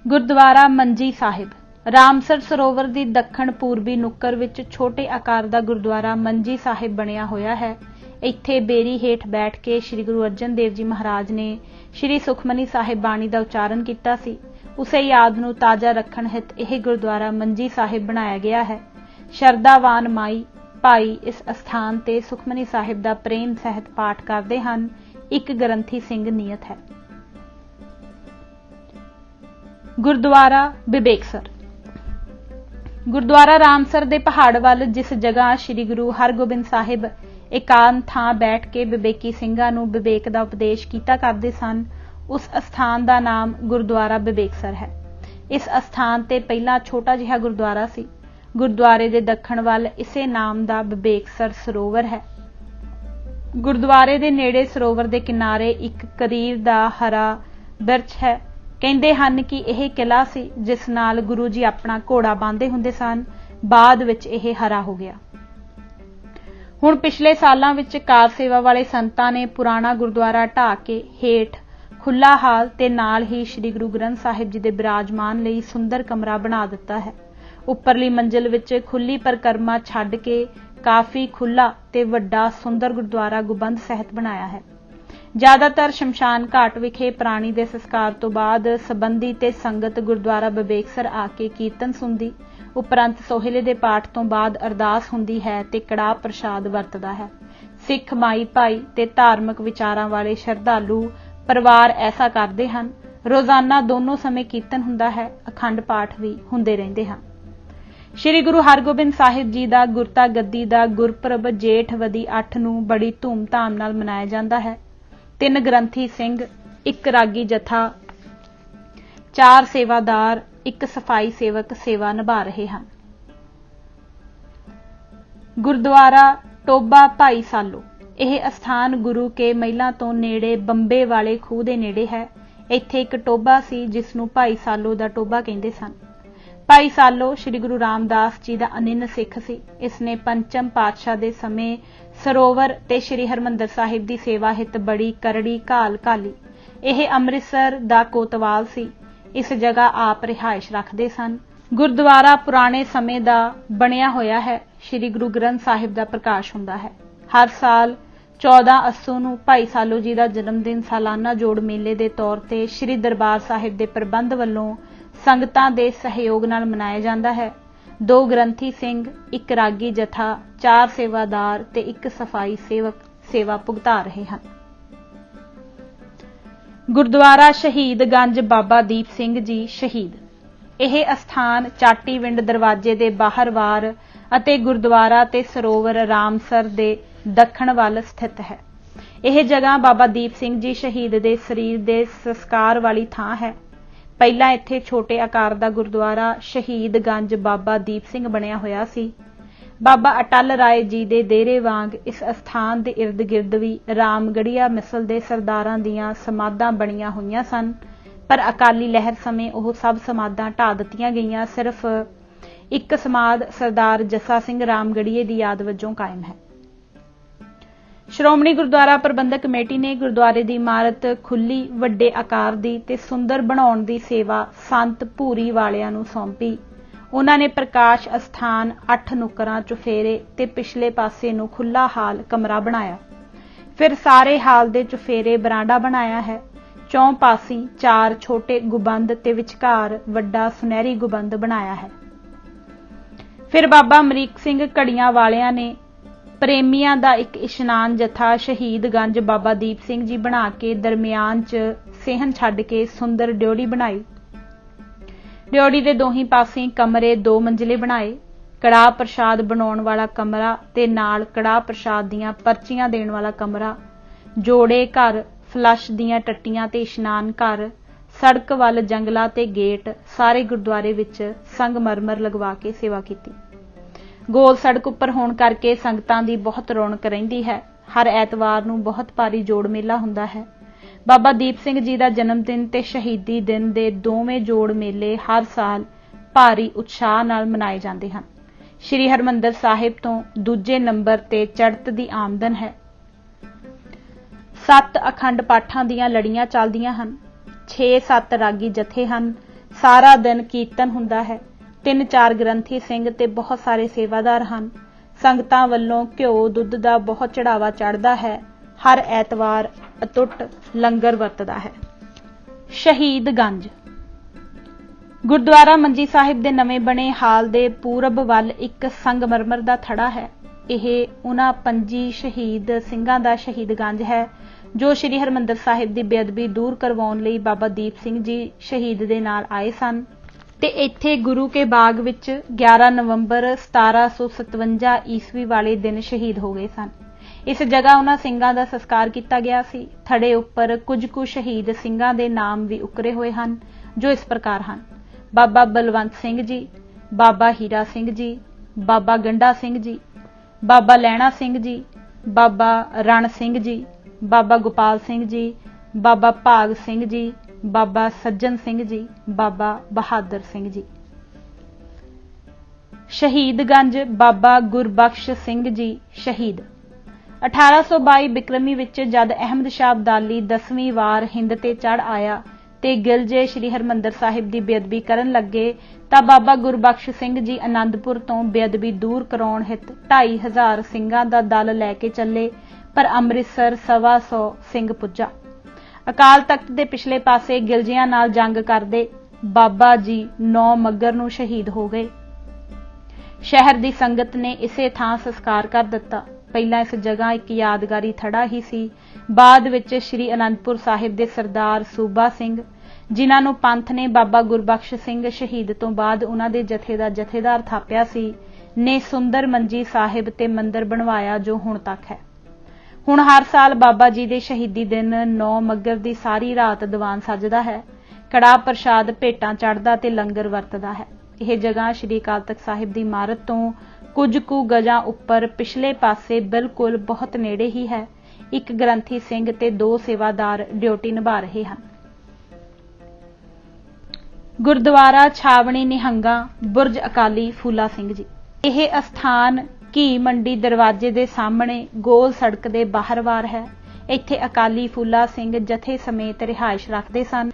ਗੁਰਦੁਆਰਾ ਮੰਜੀ ਸਾਹਿਬ। ਰਾਮਸਰ ਸਰੋਵਰ ਦੀ ਦੱਖਣ ਪੂਰਬੀ ਨੁੱਕਰ ਵਿੱਚ ਛੋਟੇ ਆਕਾਰ ਦਾ ਗੁਰਦੁਆਰਾ ਮੰਜੀ ਸਾਹਿਬ ਬਣਿਆ ਹੋਇਆ ਹੈ। ਇੱਥੇ ਬੇਰੀ ਹੇਠ ਬੈਠ ਕੇ ਸ੍ਰੀ ਗੁਰੂ ਅਰਜਨ ਦੇਵ ਜੀ ਮਹਾਰਾਜ ਨੇ ਸ੍ਰੀ ਸੁਖਮਨੀ ਸਾਹਿਬ ਬਾਣੀ ਦਾ ਉਚਾਰਨ ਕੀਤਾ ਸੀ। ਉਸੇ ਯਾਦ ਨੂੰ ਤਾਜ਼ਾ ਰੱਖਣ ਹਿੱਤ ਇਹ ਗੁਰਦੁਆਰਾ ਮੰਜੀ ਸਾਹਿਬ ਬਣਾਇਆ ਗਿਆ ਹੈ। ਸ਼ਰਧਾਵਾਨ ਮਾਈ ਭਾਈ ਇਸ ਅਸਥਾਨ ਤੇ ਸੁਖਮਨੀ ਸਾਹਿਬ ਦਾ ਪ੍ਰੇਮ ਸਹਿਤ ਪਾਠ ਕਰਦੇ ਹਨ। ਇੱਕ ਗ੍ਰੰਥੀ ਸਿੰਘ ਨਿਯਤ ਹੈ। ਗੁਰਦੁਆਰਾ ਬਿਬੇਕਸਰ। ਗੁਰਦੁਆਰਾ ਰਾਮਸਰ ਦੇ ਪਹਾੜ ਵੱਲ ਜਿਸ ਜਗ੍ਹਾ ਸ੍ਰੀ ਗੁਰੂ ਹਰਗੋਬਿੰਦ ਸਾਹਿਬ ਇਕਾਂਤ ਥਾਂ ਬੈਠ ਕੇ ਵਿਵੇਕੀ ਸਿੰਘਾਂ ਨੂੰ ਵਿਵੇਕ ਦਾ ਉਪਦੇਸ਼ ਕੀਤਾ ਕਰਦੇ ਸਨ, ਉਸ ਅਸਥਾਨ ਦਾ ਨਾਮ ਗੁਰਦੁਆਰਾ ਬਿਬੇਕਸਰ ਹੈ। ਇਸ ਅਸਥਾਨ ਤੇ ਪਹਿਲਾਂ ਛੋਟਾ ਜਿਹਾ ਗੁਰਦੁਆਰਾ ਸੀ। ਗੁਰਦੁਆਰੇ ਦੇ ਦੱਖਣ ਵੱਲ ਇਸੇ ਨਾਮ ਦਾ ਬਿਬੇਕਸਰ ਸਰੋਵਰ ਹੈ। ਗੁਰਦੁਆਰੇ ਦੇ ਨੇੜੇ ਸਰੋਵਰ ਦੇ ਕਿਨਾਰੇ ਇੱਕ ਕਰੀਰ ਦਾ ਹਰਾ ਬਿਰਛ ਹੈ। ਕਹਿੰਦੇ ਹਨ ਕਿ ਇਹ ਕਿਲਾ ਸੀ ਜਿਸ ਨਾਲ ਗੁਰੂ ਜੀ ਆਪਣਾ ਘੋੜਾ ਬਾਂਧੇ ਹੁੰਦੇ ਸਨ। ਬਾਅਦ ਵਿੱਚ ਇਹ ਹਰਾ ਹੋ ਗਿਆ। ਹੁਣ ਪਿਛਲੇ ਸਾਲਾਂ ਵਿੱਚ ਕਾਰ ਸੇਵਾ ਵਾਲੇ ਸੰਤਾਂ ਨੇ ਪੁਰਾਣਾ ਗੁਰਦੁਆਰਾ ਢਾਹ ਕੇ ਹੇਠ ਖੁੱਲਾ ਹਾਲ ਤੇ ਨਾਲ ਹੀ ਸ੍ਰੀ ਗੁਰੂ ਗ੍ਰੰਥ ਸਾਹਿਬ ਜੀ ਦੇ ਬਿਰਾਜਮਾਨ ਲਈ ਸੁੰਦਰ ਕਮਰਾ ਬਣਾ ਦਿੱਤਾ ਹੈ। ਉੱਪਰਲੀ ਮੰਜ਼ਿਲ ਵਿੱਚ ਖੁੱਲੀ ਪਰਿਕਰਮਾ ਛੱਡ ਕੇ ਕਾਫੀ ਖੁੱਲਾ ਤੇ ਵੱਡਾ ਸੁੰਦਰ ਗੁਰਦੁਆਰਾ ਗੁੰਬਦ ਸਹਿਤ ਬਣਾਇਆ ਹੈ। ਜ਼ਿਆਦਾਤਰ ਸ਼ਮਸ਼ਾਨ ਘਾਟ ਵਿਖੇ ਪ੍ਰਾਣੀ ਦੇ ਸੰਸਕਾਰ ਤੋਂ ਬਾਅਦ ਸੰਬੰਧੀ ਤੇ ਸੰਗਤ ਗੁਰਦੁਆਰਾ ਬਿਬੇਕਸਰ ਆ ਕੇ ਕੀਰਤਨ ਸੁਣਦੀ, ਉਪਰੰਤ ਸੋਹਿਲੇ ਦੇ ਪਾਠ ਤੋਂ ਬਾਅਦ ਅਰਦਾਸ ਹੁੰਦੀ ਹੈ ਤੇ ਕੜਾਹ ਪ੍ਰਸ਼ਾਦ ਵਰਤਦਾ ਹੈ। ਸਿੱਖ ਮਾਈ ਭਾਈ ਤੇ ਧਾਰਮਿਕ ਵਿਚਾਰਾਂ ਵਾਲੇ ਸ਼ਰਧਾਲੂ ਪਰਿਵਾਰ ਐਸਾ ਕਰਦੇ ਹਨ। ਰੋਜ਼ਾਨਾ ਦੋਨੋਂ ਸਮੇਂ ਕੀਰਤਨ ਹੁੰਦਾ ਹੈ। ਅਖੰਡ ਪਾਠ ਵੀ ਹੁੰਦੇ ਰਹਿੰਦੇ ਹਨ। ਸ੍ਰੀ ਗੁਰੂ ਹਰਗੋਬਿੰਦ ਸਾਹਿਬ ਜੀ ਦਾ ਗੁਰਤਾ ਗੱਦੀ ਦਾ ਗੁਰਪੁਰਬ ਜੇਠਵਦੀ 8 ਨੂੰ ਬੜੀ ਧੂਮਧਾਮ ਨਾਲ ਮਨਾਇਆ ਜਾਂਦਾ ਹੈ। 3 ਗ੍ਰੰਥੀ ਸਿੰਘ, 1 ਰਾਗੀ ਜਥਾ, 4 ਸੇਵਾਦਾਰ, 1 ਸਫਾਈ ਸੇਵਕ ਸੇਵਾ ਨਿਭਾ ਰਹੇ ਹਨ। ਗੁਰਦੁਆਰਾ ਟੋਬਾ ਭਾਈ ਸਾਲੋ। ਇਹ ਅਸਥਾਨ ਗੁਰੂ ਕੇ ਮਹਿਲਾਂ ਤੋਂ ਨੇੜੇ ਬੰਬੇ ਵਾਲੇ ਖੂਹ ਦੇ ਨੇੜੇ ਹੈ। ਇੱਥੇ ਇੱਕ ਟੋਬਾ ਸੀ ਜਿਸ ਨੂੰ ਭਾਈ ਸਾਲੋ ਦਾ ਟੋਬਾ ਕਹਿੰਦੇ ਸਨ। ਭਾਈ ਸਾਲੋ ਸ੍ਰੀ ਗੁਰੂ ਰਾਮਦਾਸ ਜੀ ਦਾ ਅਨਿੰਨ ਸਿੱਖ ਸੀ। ਇਸ ਨੇ ਪੰਚਮ ਪਾਤਸ਼ਾਹ ਦੇ ਸਮੇਂ ਸਰੋਵਰ ਤੇ ਸ੍ਰੀ ਹਰਿਮੰਦਰ ਸਾਹਿਬ ਦੀ ਸੇਵਾ ਹਿੱਤ ਬੜੀ ਕਰੜੀ ਘਾਲ ਘਾਲੀ। ਇਹ ਅੰਮ੍ਰਿਤਸਰ ਦਾ ਕੋਤਵਾਲ ਸੀ। ਇਸ ਜਗ੍ਹਾ ਆਪ ਰਿਹਾਇਸ਼ ਰੱਖਦੇ ਸਨ। ਗੁਰਦੁਆਰਾ ਪੁਰਾਣੇ ਸਮੇਂ ਦਾ ਬਣਿਆ ਹੋਇਆ ਹੈ। ਸ੍ਰੀ ਗੁਰੂ ਗ੍ਰੰਥ ਸਾਹਿਬ ਦਾ ਪ੍ਰਕਾਸ਼ ਹੁੰਦਾ ਹੈ। ਹਰ ਸਾਲ 14 ਅੱਸੂ ਨੂੰ ਭਾਈ ਸਾਲੋ ਜੀ ਦਾ ਜਨਮ ਦਿਨ ਸਾਲਾਨਾ ਜੋੜ ਮੇਲੇ ਦੇ ਤੌਰ ਤੇ ਸ੍ਰੀ ਦਰਬਾਰ ਸਾਹਿਬ ਦੇ ਪ੍ਰਬੰਧ ਵੱਲੋਂ ਸੰਗਤਾਂ ਦੇ ਸਹਿਯੋਗ ਨਾਲ ਮਨਾਇਆ ਜਾਂਦਾ ਹੈ। 2 ਗ੍ਰੰਥੀ ਸਿੰਘ, 1 ਰਾਗੀ ਜਥਾ, 4 ਸੇਵਾਦਾਰ ਤੇ 1 ਸਫਾਈ ਸੇਵਕ ਸੇਵਾ ਭੁਗਤਾ ਰਹੇ ਹਨ। ਗੁਰਦੁਆਰਾ ਸ਼ਹੀਦ ਗੰਜ ਬਾਬਾ ਦੀਪ ਸਿੰਘ ਜੀ ਸ਼ਹੀਦ। ਇਹ ਅਸਥਾਨ ਚਾਟੀਵਿੰਡ ਦਰਵਾਜ਼ੇ ਦੇ ਬਾਹਰ ਵਾਰ ਅਤੇ ਗੁਰਦੁਆਰਾ ਤੇ ਸਰੋਵਰ ਰਾਮਸਰ ਦੇ ਦੱਖਣ ਵੱਲ ਸਥਿਤ ਹੈ। ਇਹ ਜਗ੍ਹਾ ਬਾਬਾ ਦੀਪ ਸਿੰਘ ਜੀ ਸ਼ਹੀਦ ਦੇ ਸਰੀਰ ਦੇ ਸੰਸਕਾਰ ਵਾਲੀ ਥਾਂ ਹੈ। ਪਹਿਲਾਂ ਇੱਥੇ ਛੋਟੇ ਆਕਾਰ ਦਾ ਗੁਰਦੁਆਰਾ ਸ਼ਹੀਦ ਗੰਜ ਬਾਬਾ ਦੀਪ ਸਿੰਘ ਬਣਿਆ ਹੋਇਆ ਸੀ। ਬਾਬਾ ਅਟਲ ਰਾਏ ਜੀ ਦੇ ਡੇਰੇ ਵਾਂਗ ਇਸ ਅਸਥਾਨ ਦੇ ਇਰਦ ਗਿਰਦ ਵੀ ਰਾਮਗੜੀਆ ਮਿਸਲ ਦੇ ਸਰਦਾਰਾਂ ਦੀਆਂ ਸਮਾਧਾਂ ਬਣੀਆਂ ਹੋਈਆਂ ਸਨ, ਪਰ ਅਕਾਲੀ ਲਹਿਰ ਸਮੇਂ ਉਹ ਸਭ ਸਮਾਧਾਂ ਢਾਹ ਦਿੱਤੀਆਂ ਗਈਆਂ। ਸਿਰਫ ਇੱਕ ਸਮਾਧ ਸਰਦਾਰ ਜੱਸਾ ਸਿੰਘ ਰਾਮਗੜੀਏ ਦੀ ਯਾਦ ਵਜੋਂ ਕਾਇਮ ਹੈ। ਸ਼੍ਰੋਮਣੀ ਗੁਰਦੁਆਰਾ ਪ੍ਰਬੰਧਕ ਕਮੇਟੀ ਨੇ ਗੁਰਦੁਆਰੇ ਦੀ ਇਮਾਰਤ ਖੁੱਲੀ, ਵੱਡੇ ਆਕਾਰ ਦੀ ਤੇ ਸੁੰਦਰ ਬਣਾਉਣ ਦੀ ਸੇਵਾ ਸੰਤ ਭੂਰੀ ਵਾਲਿਆਂ ਨੂੰ ਸੌਂਪੀ। ਉਹਨਾਂ ਨੇ ਪ੍ਰਕਾਸ਼ ਅਸਥਾਨ 8 ਨੁੱਕਰਾਂ ਚੁਫੇਰੇ ਤੇ ਪਿਛਲੇ ਪਾਸੇ ਨੂੰ ਖੁੱਲਾ ਹਾਲ ਕਮਰਾ ਬਣਾਇਆ। ਫਿਰ ਸਾਰੇ ਹਾਲ ਦੇ ਚੁਫੇਰੇ ਬਰਾਂਡਾ ਬਣਾਇਆ ਹੈ। ਚੌਂ ਪਾਸੀ 4 ਛੋਟੇ ਗੁੰਬਦ ਤੇ ਵਿਚਕਾਰ ਵੱਡਾ ਸੁਨਹਿਰੀ ਗੁੰਬਦ ਬਣਾਇਆ ਹੈ। ਫਿਰ ਬਾਬਾ ਅਮਰੀਕ ਸਿੰਘ ਘੜੀਆਂ ਵਾਲਿਆਂ ਨੇ ਪ੍ਰੇਮੀਆਂ ਦਾ ਇੱਕ ਇਸ਼ਨਾਨ ਜਥਾ ਸ਼ਹੀਦ ਗੰਜ ਬਾਬਾ ਦੀਪ ਸਿੰਘ ਜੀ ਬਣਾ ਕੇ ਦਰਮਿਆਨ 'ਚ ਸਹਿਣ ਛੱਡ ਕੇ ਸੁੰਦਰ ਡਿਓੜੀ ਬਣਾਈ। ਡਿਓੜੀ ਦੇ ਦੋਹੀਂ ਪਾਸੇ ਕਮਰੇ 2 ਮੰਜ਼ਿਲੇ ਬਣਾਏ। ਕੜਾਹ ਪ੍ਰਸ਼ਾਦ ਬਣਾਉਣ ਵਾਲਾ ਕਮਰਾ ਤੇ ਨਾਲ ਕੜਾਹ ਪ੍ਰਸ਼ਾਦ ਦੀਆਂ ਪਰਚੀਆਂ ਦੇਣ ਵਾਲਾ ਕਮਰਾ, ਜੋੜੇ ਘਰ, ਫਲਸ਼ ਦੀਆਂ ਟੱਟੀਆਂ ਤੇ ਇਸ਼ਨਾਨ ਘਰ, ਸੜਕ ਵੱਲ ਜੰਗਲਾ ਤੇ ਗੇਟ, ਸਾਰੇ ਗੁਰਦੁਆਰੇ ਵਿੱਚ ਸੰਗਮਰਮਰ ਲਗਵਾ ਕੇ ਸੇਵਾ ਕੀਤੀ। ਗੋਲ ਸੜਕ ਉੱਪਰ ਹੋਣ ਕਰਕੇ ਸੰਗਤਾਂ ਦੀ ਬਹੁਤ ਰੌਣਕ ਰਹਿੰਦੀ ਹੈ। ਹਰ ਐਤਵਾਰ ਨੂੰ ਬਹੁਤ ਭਾਰੀ ਜੋੜ ਮੇਲਾ ਹੁੰਦਾ ਹੈ। ਬਾਬਾ ਦੀਪ ਸਿੰਘ ਜੀ ਦਾ ਜਨਮ ਦਿਨ ਤੇ ਸ਼ਹੀਦੀ ਦਿਨ ਦੇ ਦੋਵੇਂ ਜੋੜ ਮੇਲੇ ਹਰ ਸਾਲ ਭਾਰੀ ਉਤਸ਼ਾਹ ਨਾਲ ਮਨਾਏ ਜਾਂਦੇ ਹਨ। ਸ੍ਰੀ ਹਰਿਮੰਦਰ ਸਾਹਿਬ ਤੋਂ ਦੂਜੇ ਨੰਬਰ ਤੇ ਚੜ੍ਹਤ ਦੀ ਆਮਦਨ ਹੈ। 7 ਅਖੰਡ ਪਾਠਾਂ ਦੀਆਂ ਲੜੀਆਂ ਚੱਲਦੀਆਂ ਹਨ। 6-7 ਰਾਗੀ ਜਥੇ ਹਨ। ਸਾਰਾ ਦਿਨ ਕੀਰਤਨ ਹੁੰਦਾ ਹੈ। 3-4 ਗ੍ਰੰਥੀ ਸਿੰਘ ਤੇ ਬਹੁਤ ਸਾਰੇ ਸੇਵਾਦਾਰ ਹਨ। ਸੰਗਤਾਂ ਵੱਲੋਂ ਘਿਓ ਦੁੱਧ ਦਾ ਬਹੁਤ ਚੜਾਵਾ ਚੜ੍ਹਦਾ ਹੈ। ਹਰ ਐਤਵਾਰ ਅਟੁੱਟ ਲੰਗਰ ਵਰਤਦਾ ਹੈ। ਸ਼ਹੀਦ ਗੰਜ ਗੁਰਦੁਆਰਾ ਮੰਜੀ ਸਾਹਿਬ ਦੇ ਨਵੇਂ ਬਣੇ ਹਾਲ ਦੇ ਪੂਰਬ ਵੱਲ ਇੱਕ ਸੰਗਮਰਮਰ ਦਾ ਥੜਾ ਹੈ। ਇਹ ਉਹਨਾਂ 25 ਸ਼ਹੀਦ ਸਿੰਘਾਂ ਦਾ ਸ਼ਹੀਦ ਗੰਜ ਹੈ ਜੋ ਸ੍ਰੀ ਹਰਿਮੰਦਰ ਸਾਹਿਬ ਦੀ ਬੇਅਦਬੀ ਦੂਰ ਕਰਵਾਉਣ ਲਈ ਬਾਬਾ ਦੀਪ ਸਿੰਘ ਜੀ ਸ਼ਹੀਦ ਦੇ ਨਾਲ ਆਏ ਸਨ ਤੇ ਇੱਥੇ ਗੁਰੂ ਕੇ ਬਾਗ ਵਿੱਚ 11 ਨਵੰਬਰ 1757 ਈਸਵੀ ਵਾਲੇ ਦਿਨ ਸ਼ਹੀਦ ਹੋ ਗਏ ਸਨ। ਇਸ ਜਗ੍ਹਾ ਉਹਨਾਂ ਸਿੰਘਾਂ ਦਾ ਸੰਸਕਾਰ ਕੀਤਾ ਗਿਆ ਸੀ। ਥੜੇ ਉੱਪਰ ਕੁਝ ਕੁ ਸ਼ਹੀਦ ਸਿੰਘਾਂ ਦੇ ਨਾਮ ਵੀ ਉਕਰੇ ਹੋਏ ਹਨ ਜੋ ਇਸ ਪ੍ਰਕਾਰ ਹਨ: ਬਾਬਾ ਬਲਵੰਤ ਸਿੰਘ ਜੀ, ਬਾਬਾ ਹੀਰਾ ਸਿੰਘ ਜੀ, ਬਾਬਾ ਗੰਡਾ ਸਿੰਘ ਜੀ, ਬਾਬਾ ਲਹਿਣਾ ਸਿੰਘ ਜੀ, ਬਾਬਾ ਰਣ ਸਿੰਘ ਜੀ, ਬਾਬਾ ਗੋਪਾਲ ਸਿੰਘ ਜੀ, ਬਾਬਾ ਭਾਗ ਸਿੰਘ ਜੀ, ਬਾਬਾ ਸੱਜਣ ਸਿੰਘ ਜੀ, ਬਾਬਾ ਬਹਾਦਰ ਸਿੰਘ ਜੀ। ਸ਼ਹੀਦਗੰਜ ਬਾਬਾ ਗੁਰਬਖਸ਼ ਸਿੰਘ ਜੀ ਸ਼ਹੀਦ 1822 ਬਿਕਰਮੀ ਵਿੱਚ ਜਦ ਅਹਿਮਦ ਸ਼ਾਹ ਅਬਦਾਲੀ 10ਵੀਂ ਵਾਰ ਹਿੰਦ ਤੇ ਚੜ੍ਹ ਆਇਆ ਤੇ ਗਿਲਜੇ ਸ੍ਰੀ ਹਰਿਮੰਦਰ ਸਾਹਿਬ ਦੀ ਬੇਅਦਬੀ ਕਰਨ ਲੱਗੇ ਤਾਂ ਬਾਬਾ ਗੁਰਬਖਸ਼ ਸਿੰਘ ਜੀ ਆਨੰਦਪੁਰ ਤੋਂ ਬੇਅਦਬੀ ਦੂਰ ਕਰਾਉਣ ਹਿੱਤ 2500 ਸਿੰਘਾਂ ਦਾ ਦਲ ਲੈ ਕੇ ਚੱਲੇ, ਪਰ ਅੰਮ੍ਰਿਤਸਰ 125 ਸਿੰਘ ਪੁੱਜਾ। ਅਕਾਲ ਤਖਤ ਦੇ ਪਿਛਲੇ ਪਾਸੇ ਗਿਲਜਿਆਂ ਨਾਲ ਜੰਗ ਕਰਦੇ ਬਾਬਾ ਜੀ 9 ਮੱਘਰ ਨੂੰ ਸ਼ਹੀਦ ਹੋ ਗਏ। ਸ਼ਹਿਰ ਦੀ ਸੰਗਤ ਨੇ ਇਸੇ ਥਾਂ ਸੰਸਕਾਰ ਕਰ ਦਿੱਤਾ। ਪਹਿਲਾਂ ਇਸ ਜਗ੍ਹਾ ਇੱਕ ਯਾਦਗਾਰੀ ਥੜਾ ਹੀ ਸੀ। ਬਾਅਦ ਵਿੱਚ ਸ੍ਰੀ ਅਨੰਦਪੁਰ ਸਾਹਿਬ ਦੇ ਸਰਦਾਰ ਸੂਬਾ ਸਿੰਘ, ਜਿਨ੍ਹਾਂ ਨੂੰ ਪੰਥ ਨੇ ਬਾਬਾ ਗੁਰਬਖਸ਼ ਸਿੰਘ ਸ਼ਹੀਦ ਤੋਂ ਬਾਅਦ ਉਹਨਾਂ ਦੇ ਜਥੇ ਦਾ ਜਥੇਦਾਰ ਥਾਪਿਆ ਸੀ, ਨੇ ਸੁੰਦਰ ਮੰਜੀ ਸਾਹਿਬ ਤੇ ਮੰਦਿਰ ਬਣਵਾਇਆ ਜੋ ਹੁਣ ਤੱਕ ਹੈ। ਹੁਣ ਹਰ ਸਾਲ ਬਾਬਾ ਜੀ ਦੇ ਸ਼ਹੀਦੀ ਦਿਨ 9 ਮੱਘਰ ਦੀ ਸਾਰੀ ਰਾਤ ਦੀਵਾਨ ਸੱਜਦਾ ਹੈ, ਕੜਾਹ ਪ੍ਰਸ਼ਾਦ ਭੇਟਾਂ ਚੜ੍ਹਦਾ ਤੇ ਲੰਗਰ ਵਰਤਦਾ ਹੈ। ਇਹ ਜਗ੍ਹਾ ਸ੍ਰੀ ਅਕਾਲ ਤਖਤ ਸਾਹਿਬ ਦੀ ਇਮਾਰਤ ਤੋਂ ਕੁਝ ਕੁ ਗਜਾਂ ਉੱਪਰ ਪਿਛਲੇ ਪਾਸੇ ਬਿਲਕੁਲ ਬਹੁਤ ਨੇੜੇ ਹੀ ਹੈ। ਇੱਕ ਗ੍ਰੰਥੀ ਸਿੰਘ ਤੇ 2 ਸੇਵਾਦਾਰ ਡਿਊਟੀ ਨਿਭਾ ਰਹੇ ਹਨ। ਗੁਰਦੁਆਰਾ ਛਾਵਣੀ ਨਿਹੰਗਾ ਬੁਰਜ ਅਕਾਲੀ ਫੂਲਾ ਸਿੰਘ ਜੀ। ਇਹ ਅਸਥਾਨ ਘੀ ਮੰਡੀ ਦਰਵਾਜ਼ੇ ਦੇ ਸਾਹਮਣੇ ਗੋਲ ਸੜਕ ਦੇ ਬਾਹਰਵਾਰ ਹੈ। ਇੱਥੇ ਅਕਾਲੀ ਫੂਲਾ ਸਿੰਘ ਜਥੇ ਸਮੇਤ ਰਿਹਾਇਸ਼ ਰੱਖਦੇ ਸਨ।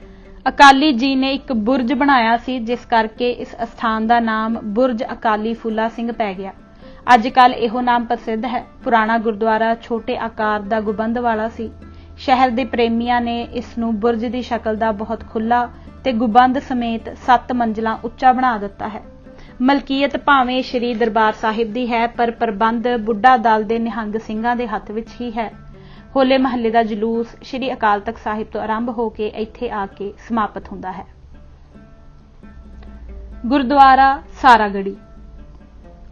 ਅਕਾਲੀ ਜੀ ਨੇ ਇੱਕ ਬੁਰਜ ਬਣਾਇਆ ਸੀ, ਜਿਸ ਕਰਕੇ ਇਸ ਅਸਥਾਨ ਦਾ ਨਾਮ ਬੁਰਜ ਅਕਾਲੀ ਫੂਲਾ ਸਿੰਘ ਪੈ ਗਿਆ। ਅੱਜ ਕੱਲ੍ਹ ਇਹੋ ਨਾਮ ਪ੍ਰਸਿੱਧ ਹੈ। ਪੁਰਾਣਾ ਗੁਰਦੁਆਰਾ ਛੋਟੇ ਆਕਾਰ ਦਾ ਗੁੰਬਦ ਵਾਲਾ ਸੀ। ਸ਼ਹਿਰ ਦੇ ਪ੍ਰੇਮੀਆਂ ਨੇ ਇਸ ਨੂੰ ਬੁਰਜ ਦੀ ਸ਼ਕਲ ਦਾ ਬਹੁਤ ਖੁੱਲ੍ਹਾ ਤੇ ਗੁੰਬਦ ਸਮੇਤ 7 ਮੰਜ਼ਲਾਂ ਉੱਚਾ ਬਣਾ ਦਿੱਤਾ ਹੈ। ਮਲਕੀਅਤ ਭਾਵੇਂ ਸ੍ਰੀ ਦਰਬਾਰ ਸਾਹਿਬ ਦੀ ਹੈ, ਪਰ ਪ੍ਰਬੰਧ ਬੁੱਢਾ ਦਲ ਦੇ ਨਿਹੰਗ ਸਿੰਘਾਂ ਦੇ ਹੱਥ ਵਿੱਚ ਹੀ ਹੈ। ਹੋਲੇ ਮਹੱਲੇ ਦਾ ਜਲੂਸ ਸ੍ਰੀ ਅਕਾਲ ਤਖਤ ਸਾਹਿਬ ਤੋਂ ਆਰੰਭ ਹੋ ਕੇ ਇੱਥੇ ਆ ਕੇ ਸਮਾਪਤ ਹੁੰਦਾ ਹੈ। ਗੁਰਦੁਆਰਾ ਸਾਰਾਗੜੀ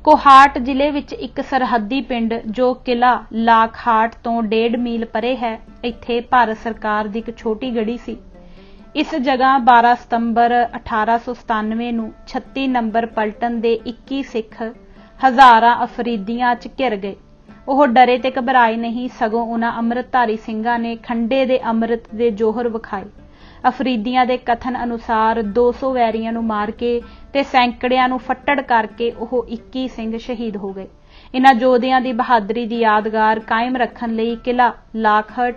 ਕੋਹਾਟ ਜ਼ਿਲ੍ਹੇ ਵਿੱਚ ਇੱਕ ਸਰਹੱਦੀ ਪਿੰਡ ਜੋ ਕਿਲ੍ਹਾ ਲਾਖਹਾਟ ਤੋਂ 1.5 ਮੀਲ ਪਰੇ ਹੈ। ਇੱਥੇ ਭਾਰਤ ਸਰਕਾਰ ਦੀ ਇੱਕ ਛੋਟੀ ਗੜੀ ਸੀ। ਇਸ ਜਗ੍ਹਾ 12 ਸਤੰਬਰ 1897 ਨੂੰ 36 ਨੰਬਰ ਪਲਟਨ ਦੇ 21 ਸਿੱਖ ਹਜ਼ਾਰਾਂ ਅਫਰੀਦੀਆਂ 'ਚ ਘਿਰ ਗਏ। ਉਹ ਡਰੇ ਤੇ ਘਬਰਾਏ ਨਹੀਂ, ਸਗੋਂ ਉਹਨਾਂ ਅੰਮ੍ਰਿਤਧਾਰੀ ਸਿੰਘਾਂ ਨੇ ਖੰਡੇ ਦੇ ਅੰਮ੍ਰਿਤ ਦੇ ਜੋਹਰ ਵਿਖਾਏ। ਅਫਰੀਦੀਆਂ ਦੇ ਕਥਨ ਅਨੁਸਾਰ 200 ਵੈਰੀਆਂ ਨੂੰ ਮਾਰ ਕੇ ਤੇ ਸੈਂਕੜਿਆਂ ਨੂੰ ਫੱਟੜ ਕਰਕੇ ਉਹ 21 ਸਿੰਘ ਸ਼ਹੀਦ ਹੋ ਗਏ। ਇਹਨਾਂ ਯੋਧਿਆਂ ਦੀ ਬਹਾਦਰੀ ਦੀ ਯਾਦਗਾਰ ਕਾਇਮ ਰੱਖਣ ਲਈ ਕਿਲ੍ਹਾ ਲਾਖਹਾਟ,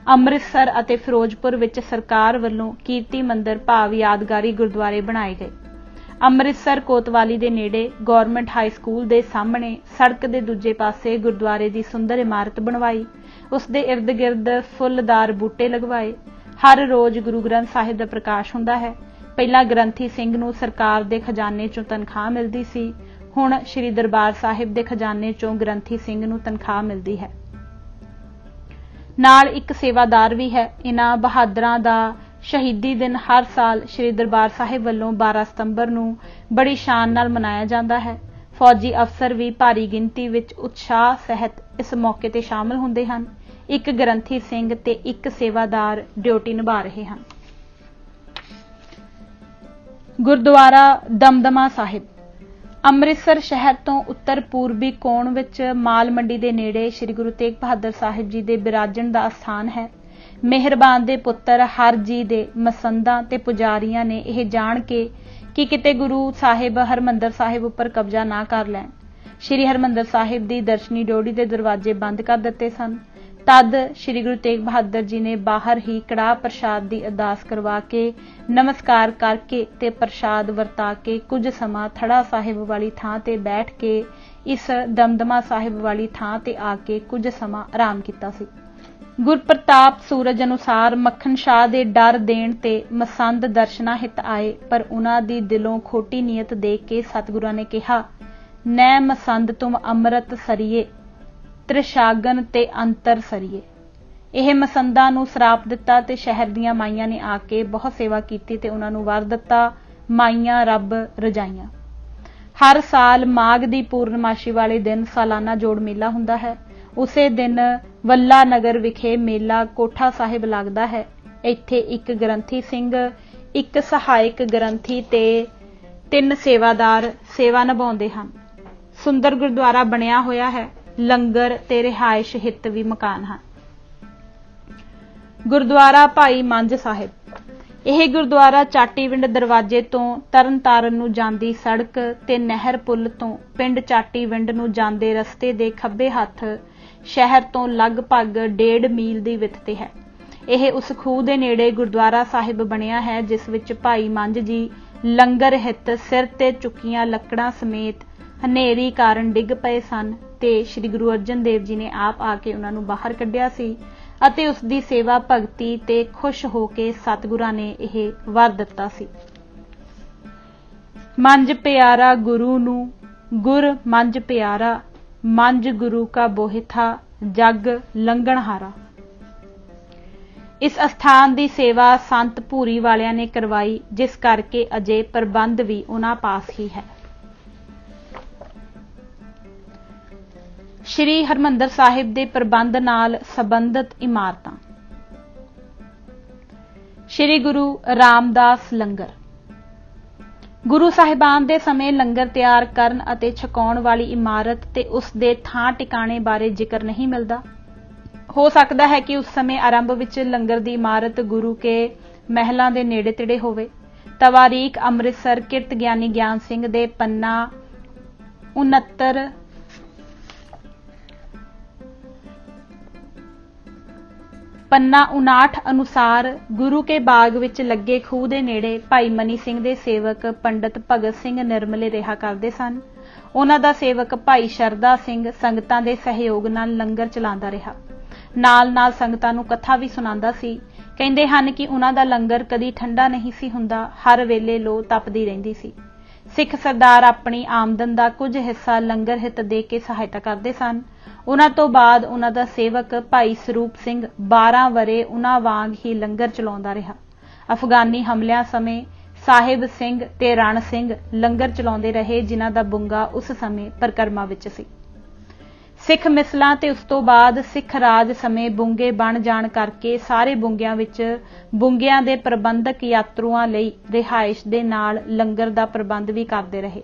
ਅੰਮ੍ਰਿਤਸਰ ਅਤੇ ਫਿਰੋਜ਼ਪੁਰ ਵਿੱਚ ਸਰਕਾਰ ਵੱਲੋਂ ਕੀਰਤੀ ਮੰਦਰ ਭਾਵ ਯਾਦਗਾਰੀ ਗੁਰਦੁਆਰੇ ਬਣਾਏ ਗਏ। ਅੰਮ੍ਰਿਤਸਰ ਕੋਤਵਾਲੀ ਦੇ ਨੇੜੇ ਗੌਰਮੈਂਟ ਹਾਈ ਸਕੂਲ ਦੇ ਸਾਹਮਣੇ ਸੜਕ ਦੇ ਦੂਜੇ ਪਾਸੇ ਗੁਰਦੁਆਰੇ ਦੀ ਸੁੰਦਰ ਇਮਾਰਤ ਬਣਵਾਈ। ਉਸ ਦੇ ਇਰਦ ਗਿਰਦ ਫੁੱਲਦਾਰ ਬੂਟੇ ਲਗਵਾਏ। ਹਰ ਰੋਜ਼ ਗੁਰੂ ਗ੍ਰੰਥ ਸਾਹਿਬ ਦਾ ਪ੍ਰਕਾਸ਼ ਹੁੰਦਾ ਹੈ। ਪਹਿਲਾਂ ਗ੍ਰੰਥੀ ਸਿੰਘ ਨੂੰ ਸਰਕਾਰ ਦੇ ਖਜ਼ਾਨੇ ਚੋਂ ਤਨਖਾਹ ਮਿਲਦੀ ਸੀ। ਹੁਣ ਸ੍ਰੀ ਦਰਬਾਰ ਸਾਹਿਬ ਦੇ ਖਜ਼ਾਨੇ ਚੋਂ ਗ੍ਰੰਥੀ ਸਿੰਘ ਨੂੰ ਤਨਖਾਹ ਮਿਲਦੀ ਹੈ। ਨਾਲ ਇੱਕ ਸੇਵਾਦਾਰ ਵੀ ਹੈ। ਇਹਨਾਂ ਬਹਾਦਰਾਂ ਦਾ ਸ਼ਹੀਦੀ ਦਿਨ ਹਰ ਸਾਲ ਸ੍ਰੀ ਦਰਬਾਰ ਸਾਹਿਬ ਵੱਲੋਂ 12 ਸਤੰਬਰ ਨੂੰ ਬੜੀ ਸ਼ਾਨ ਨਾਲ ਮਨਾਇਆ ਜਾਂਦਾ ਹੈ। ਫੌਜੀ ਅਫਸਰ ਵੀ ਭਾਰੀ ਗਿਣਤੀ ਵਿੱਚ ਉਤਸ਼ਾਹ ਸਹਿਤ ਇਸ ਮੌਕੇ ਤੇ ਸ਼ਾਮਲ ਹੁੰਦੇ ਹਨ। ਇੱਕ ਗ੍ਰੰਥੀ ਸਿੰਘ ਤੇ ਇੱਕ ਸੇਵਾਦਾਰ ਡਿਊਟੀ ਨਿਭਾ ਰਹੇ ਹਨ। ਗੁਰਦੁਆਰਾ ਦਮਦਮਾ ਸਾਹਿਬ ਅੰਮ੍ਰਿਤਸਰ ਸ਼ਹਿਰ ਤੋਂ ਉੱਤਰ ਪੂਰਬੀ ਕੋਣ ਵਿੱਚ ਮਾਲ ਮੰਡੀ ਦੇ ਨੇੜੇ ਸ੍ਰੀ ਗੁਰੂ ਤੇਗ ਬਹਾਦਰ ਸਾਹਿਬ ਜੀ ਦੇ ਬਿਰਾਜਣ ਦਾ ਅਸਥਾਨ ਹੈ। ਮਿਹਰਬਾਨ ਦੇ ਪੁੱਤਰ ਹਰ ਜੀ ਦੇ ਮਸੰਦਾਂ ਤੇ ਪੁਜਾਰੀਆਂ ਨੇ ਇਹ ਜਾਣ ਕੇ ਕਿ ਕਿਤੇ ਗੁਰੂ ਸਾਹਿਬ ਹਰਿਮੰਦਰ ਸਾਹਿਬ ਉੱਪਰ ਕਬਜ਼ਾ ਨਾ ਕਰ ਲੈਣ, ਸ੍ਰੀ ਹਰਿਮੰਦਰ ਸਾਹਿਬ ਦੀ ਦਰਸ਼ਨੀ ਡਿਓਢੀ ਦੇ ਦਰਵਾਜ਼ੇ ਬੰਦ ਕਰ ਦਿੱਤੇ ਸਨ। ਤਦ ਸ੍ਰੀ ਗੁਰੂ ਤੇਗ ਬਹਾਦਰ ਜੀ ਨੇ ਬਾਹਰ ਹੀ ਕੜਾਹ ਪ੍ਰਸ਼ਾਦ ਦੀ ਅਰਦਾਸ ਕਰਵਾ ਕੇ ਨਮਸਕਾਰ ਕਰਕੇ ਤੇ ਪ੍ਰਸ਼ਾਦ ਵਰਤਾ ਕੇ ਕੁਝ ਸਮਾਂ ਥੜਾ ਸਾਹਿਬ ਵਾਲੀ ਥਾਂ ਤੇ ਬੈਠ ਕੇ इस दमदमा साहिब वाली थां ते आके कुछ समा आराम कीता सी। गुरप्रताप सूरज अनुसार मक्खन शाह दे डर देण ते मसंद दर्शनां हित आए, पर उन्हां दी दिलों खोटी नीयत देख के सतगुरां ने कहा, नै मसंद तुम अमृत सरिये, त्रिशागन ते अंतर सरिये। ਇਹ ਮਸੰਦਾਂ ਨੂੰ ਸਰਾਪ ਦਿੱਤਾ ਤੇ ਸ਼ਹਿਰ ਦੀਆਂ ਮਾਈਆਂ ਨੇ ਆ ਕੇ ਬਹੁਤ ਸੇਵਾ ਕੀਤੀ ਤੇ ਉਹਨਾਂ ਨੂੰ ਵਰ ਦਿੱਤਾ, ਮਾਈਆਂ ਰੱਬ ਰਜਾਈਆਂ। ਹਰ ਸਾਲ ਮਾਘ ਦੀ ਪੂਰਨਮਾਸ਼ੀ ਵਾਲੇ ਦਿਨ ਸਾਲਾਨਾ ਜੋੜ ਮੇਲਾ ਹੁੰਦਾ ਹੈ। ਉਸੇ ਦਿਨ ਵੱਲਾ ਨਗਰ ਵਿਖੇ ਮੇਲਾ ਕੋਠਾ ਸਾਹਿਬ ਲੱਗਦਾ ਹੈ। ਇੱਥੇ ਇੱਕ ਗ੍ਰੰਥੀ ਸਿੰਘ, ਇੱਕ ਸਹਾਇਕ ਗ੍ਰੰਥੀ ਤੇ 3 ਸੇਵਾਦਾਰ ਸੇਵਾ ਨਿਭਾਉਂਦੇ ਹਨ। ਸੁੰਦਰ ਗੁਰਦੁਆਰਾ ਬਣਿਆ ਹੋਇਆ ਹੈ। ਲੰਗਰ ਤੇ ਰਿਹਾਇਸ਼ ਹਿੱਤ ਵੀ ਮਕਾਨ ਹਨ। ਗੁਰਦੁਆਰਾ ਭਾਈ ਮੰਝ ਸਾਹਿਬ। ਇਹ ਗੁਰਦੁਆਰਾ ਚਾਟੀਵਿੰਡ ਦਰਵਾਜ਼ੇ ਤੋਂ ਤਰਨਤਾਰਨ ਨੂੰ ਜਾਂਦੀ ਸੜਕ ਤੇ ਨਹਿਰ ਪੁਲ ਤੋਂ ਪਿੰਡ ਚਾਟੀਵਿੰਡ ਨੂੰ ਜਾਂਦੇ ਰਸਤੇ ਦੇ ਖੱਬੇ ਹੱਥ ਸ਼ਹਿਰ ਤੋਂ ਲਗਭਗ 1.5 ਮੀਲ ਦੀ ਵਿੱਥ ਤੇ ਹੈ। ਇਹ ਉਸ ਖੂਹ ਦੇ ਨੇੜੇ ਗੁਰਦੁਆਰਾ ਸਾਹਿਬ ਬਣਿਆ ਹੈ ਜਿਸ ਵਿੱਚ ਭਾਈ ਮੰਝ ਜੀ ਲੰਗਰ ਹਿੱਤ ਸਿਰ ਤੇ ਚੁੱਕੀਆਂ ਲੱਕੜਾਂ ਸਮੇਤ ਹਨੇਰੀ ਕਾਰਨ ਡਿੱਗ ਪਏ ਸਨ ਤੇ ਸ੍ਰੀ ਗੁਰੂ ਅਰਜਨ ਦੇਵ ਜੀ ਨੇ ਆਪ ਆ ਕੇ ਉਹਨਾਂ ਨੂੰ ਬਾਹਰ ਕੱਢਿਆ ਸੀ ਅਤੇ ਉਸ ਦੀ ਸੇਵਾ ਭਗਤੀ ਤੇ ਖੁਸ਼ ਹੋ ਕੇ ਸਤਿਗੁਰਾਂ ਨੇ ਇਹ ਵਰ ਦਿੱਤਾ ਸੀ। ਮੰਝ ਪਿਆਰਾ ਗੁਰੂ ਨੂੰ, ਗੁਰ ਮੰਝ ਪਿਆਰਾ, ਮੰਝ ਗੁਰੂ ਕਾ ਬੋਹਿਥਾ, ਜਗ ਲੰਘਣਹਾਰਾ। ਇਸ ਅਸਥਾਨ ਦੀ ਸੇਵਾ ਸੰਤ ਭੂਰੀ ਵਾਲਿਆਂ ਨੇ ਕਰਵਾਈ, ਜਿਸ ਕਰਕੇ ਅਜੇ ਪ੍ਰਬੰਧ ਵੀ ਉਹਨਾਂ ਪਾਸ ਹੀ ਹੈ। ਸ਼੍ਰੀ ਹਰਿਮੰਦਰ ਸਾਹਿਬ ਦੇ ਪ੍ਰਬੰਧ ਨਾਲ ਸੰਬੰਧਿਤ ਇਮਾਰਤਾਂ। ਸ਼੍ਰੀ ਗੁਰੂ ਰਾਮਦਾਸ ਲੰਗਰ। ਗੁਰੂ ਸਾਹਿਬਾਨ ਦੇ ਸਮੇਂ ਲੰਗਰ ਤਿਆਰ ਕਰਨ ਅਤੇ ਛਕਾਉਣ ਵਾਲੀ ਇਮਾਰਤ ਤੇ ਉਸ ਦੇ ਥਾਂ ਟਿਕਾਣੇ ਬਾਰੇ ਜ਼ਿਕਰ ਨਹੀਂ ਮਿਲਦਾ। ਹੋ ਸਕਦਾ ਹੈ ਕਿ ਉਸ ਸਮੇਂ ਆਰੰਭ ਵਿੱਚ ਲੰਗਰ ਦੀ ਇਮਾਰਤ ਗੁਰੂ ਕੇ ਮਹਿਲਾਂ ਦੇ ਨੇੜੇ ਤੇੜੇ ਹੋਵੇ। ਤਵਾਰੀਖ ਅੰਮ੍ਰਿਤਸਰ ਕਿਰਤ ਗਿਆਨੀ ਗਿਆਨ ਸਿੰਘ ਦੇ ਪੰਨਾ 59 ਅਨੁਸਾਰ ਗੁਰੂ ਕੇ ਬਾਗ ਵਿੱਚ ਲੱਗੇ ਖੂਹ ਦੇ ਨੇੜੇ ਭਾਈ ਮਨੀ ਸਿੰਘ ਦੇ ਸੇਵਕ ਪੰਡਤ ਭਗਤ ਸਿੰਘ ਨਿਰਮਲੇ ਰਿਹਾ ਕਰਦੇ ਸਨ। ਉਹਨਾਂ ਦਾ ਸੇਵਕ ਭਾਈ ਸ਼ਰਦਾ ਸਿੰਘ ਸੰਗਤਾਂ ਦੇ ਸਹਿਯੋਗ ਨਾਲ ਲੰਗਰ ਚਲਾਉਂਦਾ ਰਿਹਾ। ਨਾਲ ਨਾਲ ਸੰਗਤਾਂ ਨੂੰ ਕਥਾ ਵੀ ਸੁਣਾਉਂਦਾ ਸੀ। ਕਹਿੰਦੇ ਹਨ ਕਿ ਉਹਨਾਂ ਦਾ ਲੰਗਰ ਕਦੀ ਠੰਡਾ ਨਹੀਂ ਸੀ ਹੁੰਦਾ, ਹਰ ਵੇਲੇ ਲੋ ਤਪਦੀ ਰਹਿੰਦੀ ਸੀ। ਸਿੱਖ ਸਰਦਾਰ ਆਪਣੀ ਆਮਦਨ ਦਾ ਕੁਝ ਹਿੱਸਾ ਲੰਗਰ ਹਿੱਤ ਦੇ ਕੇ ਸਹਾਇਤਾ ਕਰਦੇ ਸਨ। ਉਹਨਾਂ ਤੋਂ ਬਾਅਦ ਉਹਨਾਂ ਦਾ ਸੇਵਕ ਭਾਈ ਸਰੂਪ ਸਿੰਘ 12 ਵਰ੍ਹੇ ਉਹਨਾਂ ਵਾਂਗ ਹੀ ਲੰਗਰ ਚਲਾਉਂਦਾ ਰਿਹਾ। ਅਫਗਾਨੀ ਹਮਲਿਆਂ ਸਮੇਂ ਸਾਹਿਬ ਸਿੰਘ ਤੇ ਰਣ ਸਿੰਘ ਲੰਗਰ ਚਲਾਉਂਦੇ ਰਹੇ, ਜਿਨ੍ਹਾਂ ਦਾ ਬੁੰਗਾ ਉਸ ਸਮੇਂ ਪਰਿਕਰਮਾ ਵਿੱਚ ਸੀ। ਸਿੱਖ ਮਿਸਲਾਂ ਤੇ ਉਸ ਤੋਂ ਬਾਅਦ ਸਿੱਖ ਰਾਜ ਸਮੇਂ ਬੁੰਗੇ ਬਣ ਜਾਣ ਕਰਕੇ ਸਾਰੇ ਬੁੰਗਿਆਂ ਵਿੱਚ ਬੁੰਗਿਆਂ ਦੇ ਪ੍ਰਬੰਧਕ ਯਾਤਰੂਆਂ ਲਈ ਰਿਹਾਇਸ਼ ਦੇ ਨਾਲ ਲੰਗਰ ਦਾ ਪ੍ਰਬੰਧ ਵੀ ਕਰਦੇ ਰਹੇ।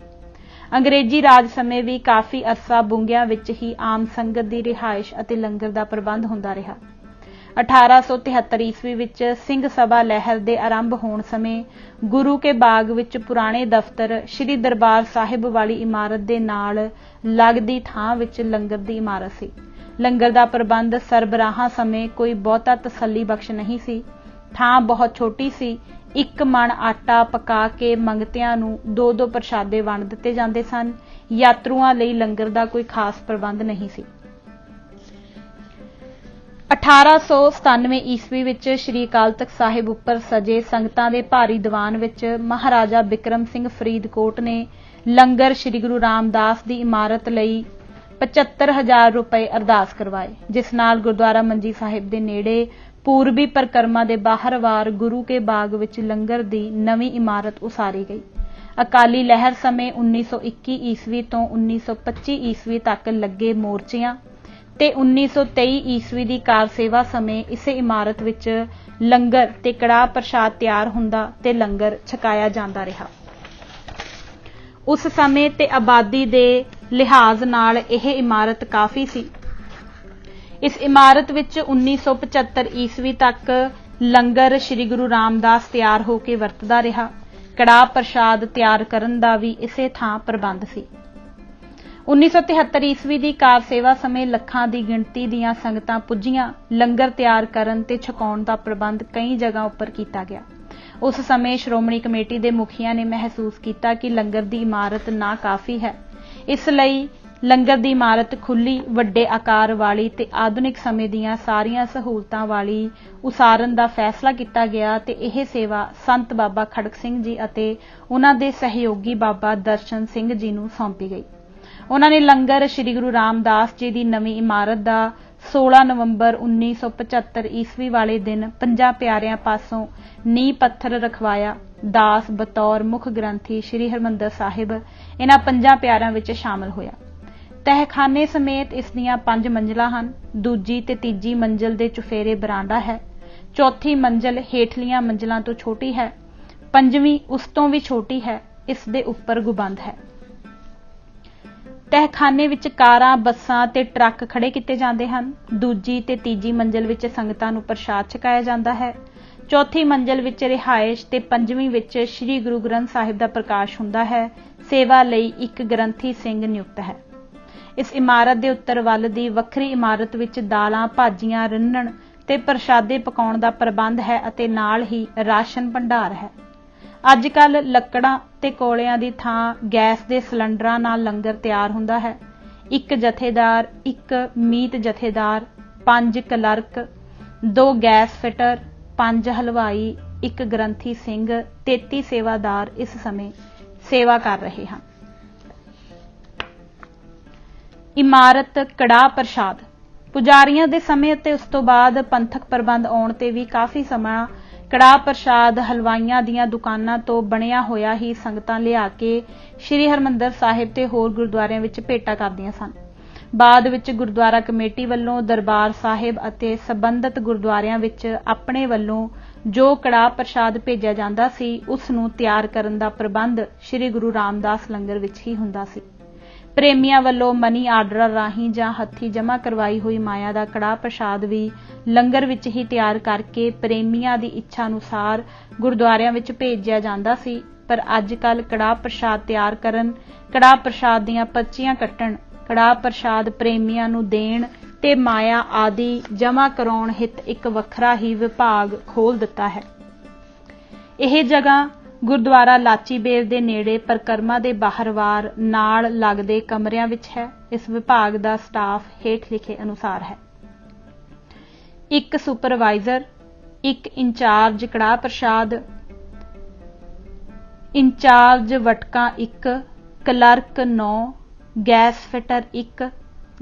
ਅੰਗਰੇਜ਼ੀ ਰਾਜ ਸਮੇਂ ਵੀ ਕਾਫੀ ਅਰਸਾ ਬੁੰਗਿਆਂ ਵਿੱਚ ਹੀ ਆਮ ਸੰਗਤ ਦੀ ਰਿਹਾਇਸ਼ ਅਤੇ ਲੰਗਰ ਦਾ ਪ੍ਰਬੰਧ ਹੁੰਦਾ ਰਿਹਾ। 1873 ਈਸਵੀ ਵਿੱਚ ਸਿੰਘ ਸਭਾ ਲਹਿਰ ਦੇ ਆਰੰਭ ਹੋਣ ਸਮੇਂ ਗੁਰੂ ਕੇ ਬਾਗ ਵਿੱਚ ਪੁਰਾਣੇ ਦਫ਼ਤਰ ਸ੍ਰੀ ਦਰਬਾਰ ਸਾਹਿਬ ਵਾਲੀ ਇਮਾਰਤ ਦੇ ਨਾਲ ਲੱਗਦੀ ਥਾਂ ਵਿੱਚ ਲੰਗਰ ਦੀ ਇਮਾਰਤ ਸੀ। ਲੰਗਰ ਦਾ ਪ੍ਰਬੰਧ ਸਰਬਰਾਹਾਂ ਸਮੇਂ ਕੋਈ ਬਹੁਤਾ ਤਸੱਲੀ ਬਖਸ਼ ਨਹੀਂ ਸੀ। ਥਾਂ ਬਹੁਤ ਛੋਟੀ ਸੀ। 1 ਮਣ ਆਟਾ ਪਕਾ ਕੇ ਮੰਗਤਿਆਂ ਨੂੰ 2-2 ਪ੍ਰਸ਼ਾਦੇ ਵੰਡ ਦਿੱਤੇ ਜਾਂਦੇ ਸਨ। ਯਾਤਰੂਆਂ ਲਈ ਲੰਗਰ ਦਾ ਕੋਈ ਖਾਸ ਪ੍ਰਬੰਧ ਨਹੀਂ ਸੀ। 1897 ਈਸਵੀ ਵਿੱਚ ਸ੍ਰੀ ਅਕਾਲ ਤਖ਼ਤ ਸਾਹਿਬ ਉੱਪਰ ਸਜੇ ਸੰਗਤਾਂ ਦੇ ਭਾਰੀ ਦੀਵਾਨ ਵਿੱਚ ਮਹਾਰਾਜਾ ਬਿਕਰਮ ਸਿੰਘ ਫਰੀਦਕੋਟ ਨੇ ਲੰਗਰ ਸ੍ਰੀ ਗੁਰੂ ਰਾਮਦਾਸ ਦੀ ਇਮਾਰਤ ਲਈ 75,000 ਰੁਪਏ ਅਰਦਾਸ ਕਰਵਾਏ, ਜਿਸ ਨਾਲ ਗੁਰਦੁਆਰਾ ਮੰਜੀ ਸਾਹਿਬ ਦੇ ਨੇੜੇ ਪੂਰਬੀ ਪਰਿਕਰਮਾ ਦੇ ਬਾਹਰਵਾਰ ਗੁਰੂ ਕੇ ਬਾਗ ਵਿੱਚ ਲੰਗਰ ਦੀ ਨਵੀਂ ਇਮਾਰਤ ਉਸਾਰੀ ਗਈ। ਅਕਾਲੀ ਲਹਿਰ ਸਮੇਂ 1921 ਈਸਵੀ ਤੋਂ 1925 ਈਸਵੀ ਤੱਕ ਲੱਗੇ ਮੋਰਚਿਆਂ ਤੇ 1923 ਈਸਵੀ ਦੀ ਕਾਰ ਸੇਵਾ ਸਮੇਂ ਇਸੇ ਇਮਾਰਤ ਵਿੱਚ ਲੰਗਰ ਤੇ ਕੜਾਹ ਪ੍ਰਸ਼ਾਦ ਤਿਆਰ ਹੁੰਦਾ ਤੇ ਲੰਗਰ ਛਕਾਇਆ ਜਾਂਦਾ ਰਿਹਾ। ਉਸ ਸਮੇਂ ਤੇ ਆਬਾਦੀ ਦੇ ਲਿਹਾਜ਼ ਨਾਲ ਇਹ ਇਮਾਰਤ ਕਾਫੀ ਸੀ। ਇਸ ਇਮਾਰਤ ਵਿੱਚ 1975 ਈਸਵੀ ਤੱਕ ਲੰਗਰ ਸ੍ਰੀ ਗੁਰੂ ਰਾਮਦਾਸ ਤਿਆਰ ਹੋ ਕੇ ਵਰਤਦਾ ਰਿਹਾ। ਕੜਾਹ ਪ੍ਰਸ਼ਾਦ ਤਿਆਰ ਕਰਨ ਦਾ ਵੀ ਇਸੇ ਥਾਂ ਪ੍ਰਬੰਧ ਸੀ। 1973 ਈਸਵੀ ਦੀ ਕਾਰ ਸੇਵਾ ਸਮੇਂ ਲੱਖਾਂ ਦੀ ਗਿਣਤੀ ਦੀਆਂ ਸੰਗਤਾਂ ਪੁੱਜੀਆਂ। ਲੰਗਰ ਤਿਆਰ ਕਰਨ ਤੇ ਛਕਾਉਣ ਦਾ ਪ੍ਰਬੰਧ ਕਈ ਜਗ੍ਹਾ ਉੱਪਰ ਕੀਤਾ ਗਿਆ। ਉਸ ਸਮੇਂ ਸ਼੍ਰੋਮਣੀ ਕਮੇਟੀ ਦੇ ਮੁਖੀਆਂ ਨੇ ਮਹਿਸੂਸ ਕੀਤਾ ਕਿ ਲੰਗਰ ਦੀ ਇਮਾਰਤ ਨਾ ਕਾਫੀ ਹੈ, ਇਸ ਲਈ ਲੰਗਰ ਦੀ ਇਮਾਰਤ ਖੁੱਲੀ, ਵੱਡੇ ਆਕਾਰ ਵਾਲੀ ਤੇ ਆਧੁਨਿਕ ਸਮੇਂ ਦੀਆਂ ਸਾਰੀਆਂ ਸਹੂਲਤਾਂ ਵਾਲੀ ਉਸਾਰਨ ਦਾ ਫੈਸਲਾ ਕੀਤਾ ਗਿਆ ਤੇ ਇਹ ਸੇਵਾ ਸੰਤ ਬਾਬਾ ਖੜਕ ਸਿੰਘ ਜੀ ਅਤੇ ਉਹਨਾਂ ਦੇ ਸਹਿਯੋਗੀ ਬਾਬਾ ਦਰਸ਼ਨ ਸਿੰਘ ਜੀ ਨੂੰ ਸੌਂਪੀ ਗਈ। ਉਹਨਾਂ ਨੇ ਲੰਗਰ ਸ੍ਰੀ ਗੁਰੂ ਰਾਮਦਾਸ ਜੀ ਦੀ ਨਵੀਂ ਇਮਾਰਤ ਦਾ 16 ਨਵੰਬਰ 1975 ਈਸਵੀ ਵਾਲੇ ਦਿਨ 5 ਪਿਆਰਿਆਂ ਪਾਸੋਂ ਨੀਂਹ ਪੱਥਰ ਰਖਵਾਇਆ। ਦਾਸ ਬਤੌਰ ਮੁੱਖ ਗ੍ਰੰਥੀ ਸ੍ਰੀ ਹਰਿਮੰਦਰ ਸਾਹਿਬ ਇਹਨਾਂ 5 ਪਿਆਰਿਆਂ ਵਿੱਚ ਸ਼ਾਮਲ ਹੋਇਆ। ਤਹਿਖਾਨੇ ਸਮੇਤ ਇਸ ਦੀਆਂ 5 ਮੰਜ਼ਿਲਾਂ ਹਨ। ਦੂਜੀ ਤੇ ਤੀਜੀ ਮੰਜ਼ਿਲ ਦੇ ਚੁਫੇਰੇ ਬਰਾਂਡਾ ਹੈ। ਚੌਥੀ ਮੰਜ਼ਿਲ ਹੇਠਲੀਆਂ ਮੰਜ਼ਿਲਾਂ ਤੋਂ ਛੋਟੀ ਹੈ। ਪੰਜਵੀਂ ਉਸ ਤੋਂ ਵੀ ਛੋਟੀ ਹੈ। ਇਸ ਦੇ ਉੱਪਰ ਗੁੰਬਦ ਹੈ। ਤਹਿਖਾਨੇ ਵਿੱਚ ਕਾਰਾਂ, ਬੱਸਾਂ ਤੇ ਟਰੱਕ ਖੜੇ ਕੀਤੇ ਜਾਂਦੇ ਹਨ। ਦੂਜੀ ਤੇ ਤੀਜੀ ਮੰਜ਼ਿਲ ਵਿੱਚ ਸੰਗਤਾਂ ਨੂੰ ਪ੍ਰਸ਼ਾਦ ਛਕਾਇਆ ਜਾਂਦਾ ਹੈ। ਚੌਥੀ ਮੰਜ਼ਿਲ ਵਿੱਚ ਰਿਹਾਇਸ਼ ਤੇ ਪੰਜਵੀਂ ਵਿੱਚ ਸ੍ਰੀ ਗੁਰੂ ਗ੍ਰੰਥ ਸਾਹਿਬ ਦਾ ਪ੍ਰਕਾਸ਼ ਹੁੰਦਾ ਹੈ। ਸੇਵਾ ਲਈ ਇੱਕ ਗ੍ਰੰਥੀ ਸਿੰਘ ਨਿਯੁਕਤ ਹੈ। ਇਸ ਇਮਾਰਤ ਦੇ ਉੱਤਰ ਵੱਲ ਦੀ ਵੱਖਰੀ ਇਮਾਰਤ ਵਿੱਚ ਦਾਲਾਂ, ਭਾਜੀਆਂ ਰਿੰਨਣ ਤੇ ਪ੍ਰਸ਼ਾਦੇ ਪਕਾਉਣ ਦਾ ਪ੍ਰਬੰਧ ਹੈ ਅਤੇ ਨਾਲ ਹੀ ਰਾਸ਼ਨ ਭੰਡਾਰ ਹੈ। ਅੱਜ ਕੱਲ੍ਹ ਲੱਕੜਾਂ ਤੇ ਕੋਲਿਆਂ ਦੀ ਥਾਂ ਗੈਸ ਦੇ ਸਿਲੰਡਰਾਂ ਨਾਲ ਲੰਗਰ ਤਿਆਰ ਹੁੰਦਾ ਹੈ। ਇੱਕ ਜਥੇਦਾਰ, ਇੱਕ ਮੀਤ ਜਥੇਦਾਰ, 5 ਕਲਰਕ, 2 ਗੈਸ ਫਿਟਰ, 5 ਹਲਵਾਈ, 1 ਗ੍ਰੰਥੀ ਸਿੰਘ, 33 ਸੇਵਾਦਾਰ ਇਸ ਸਮੇਂ ਸੇਵਾ ਕਰ ਰਹੇ ਹਨ। ਇਮਾਰਤ ਕੜਾਹ ਪ੍ਰਸ਼ਾਦ ਪੁਜਾਰੀਆਂ ਦੇ ਸਮੇਂ ਅਤੇ ਉਸ ਤੋਂ ਬਾਅਦ ਪੰਥਕ ਪ੍ਰਬੰਧ ਆਉਣ ਤੇ ਵੀ ਕਾਫੀ ਸਮਾਂ ਕੜਾਹ ਪ੍ਰਸ਼ਾਦ ਹਲਵਾਈਆਂ ਦੀਆਂ ਦੁਕਾਨਾਂ ਤੋਂ ਬਣਿਆ ਹੋਇਆ ਹੀ ਸੰਗਤਾਂ ਲਿਆ ਕੇ ਸ੍ਰੀ ਹਰਿਮੰਦਰ ਸਾਹਿਬ ਤੇ ਹੋਰ ਗੁਰਦੁਆਰਿਆਂ ਵਿੱਚ ਭੇਟਾ ਕਰਦੀਆਂ ਸਨ। ਬਾਅਦ ਵਿੱਚ ਗੁਰਦੁਆਰਾ ਕਮੇਟੀ ਵੱਲੋਂ ਦਰਬਾਰ ਸਾਹਿਬ ਅਤੇ ਸੰਬੰਧਿਤ ਗੁਰਦੁਆਰਿਆਂ ਵਿੱਚ ਆਪਣੇ ਵੱਲੋਂ ਜੋ ਕੜਾਹ ਪ੍ਰਸ਼ਾਦ ਭੇਜਿਆ ਜਾਂਦਾ ਸੀ ਉਸ ਨੂੰ ਤਿਆਰ ਕਰਨ ਦਾ ਪ੍ਰਬੰਧ ਸ੍ਰੀ ਗੁਰੂ ਰਾਮਦਾਸ ਲੰਗਰ ਵਿੱਚ ਹੀ ਹੁੰਦਾ ਸੀ। ਪ੍ਰੇਮੀਆਂ ਵੱਲੋਂ ਮਨੀ ਆਰਡਰਾਂ ਰਾਹੀਂ ਜਾਂ ਹੱਥੀਂ ਜਮ੍ਹਾਂ ਕਰਵਾਈ ਹੋਈ ਮਾਇਆ ਦਾ ਕੜਾਹ ਪ੍ਰਸ਼ਾਦ ਵੀ ਲੰਗਰ ਵਿੱਚ ਹੀ ਤਿਆਰ ਕਰਕੇ ਪ੍ਰੇਮੀਆਂ ਦੀ ਇੱਛਾ ਅਨੁਸਾਰ ਗੁਰਦੁਆਰਿਆਂ ਵਿੱਚ ਭੇਜਿਆ ਜਾਂਦਾ ਸੀ। ਪਰ ਅੱਜ ਕੱਲ੍ਹ ਕੜਾਹ ਪ੍ਰਸ਼ਾਦ ਤਿਆਰ ਕਰਨ, ਕੜਾਹ ਪ੍ਰਸ਼ਾਦ ਦੀਆਂ ਪਰਚੀਆਂ ਕੱਟਣ, ਕੜਾਹ ਪ੍ਰਸ਼ਾਦ ਪ੍ਰੇਮੀਆਂ ਨੂੰ ਦੇਣ ਤੇ ਮਾਇਆ ਆਦਿ ਜਮ੍ਹਾਂ ਕਰਾਉਣ ਹਿੱਤ ਇੱਕ ਵੱਖਰਾ ਹੀ ਵਿਭਾਗ ਖੋਲ੍ਹ ਦਿੱਤਾ ਹੈ। ਇਹ ਜਗ੍ਹਾ ਗੁਰਦੁਆਰਾ ਲਾਚੀ ਬੇਰ ਦੇ ਨੇੜੇ ਪਰਿਕਰਮਾ ਦੇ ਬਾਹਰਵਾਰ ਨਾਲ ਲੱਗਦੇ ਕਮਰਿਆਂ ਵਿੱਚ ਹੈ। ਇਸ ਵਿਭਾਗ ਦਾ ਸਟਾਫ ਹੇਠ ਲਿਖੇ ਅਨੁਸਾਰ ਹੈ। 1 ਸੁਪਰਵਾਈਜ਼ਰ, 1 ਇੰਚਾਰਜ ਕੜਾਹ ਪ੍ਰਸ਼ਾਦ, ਇੰਚਾਰਜ ਵਟਕਾਂ 1, clerk 9, gas fitter 1,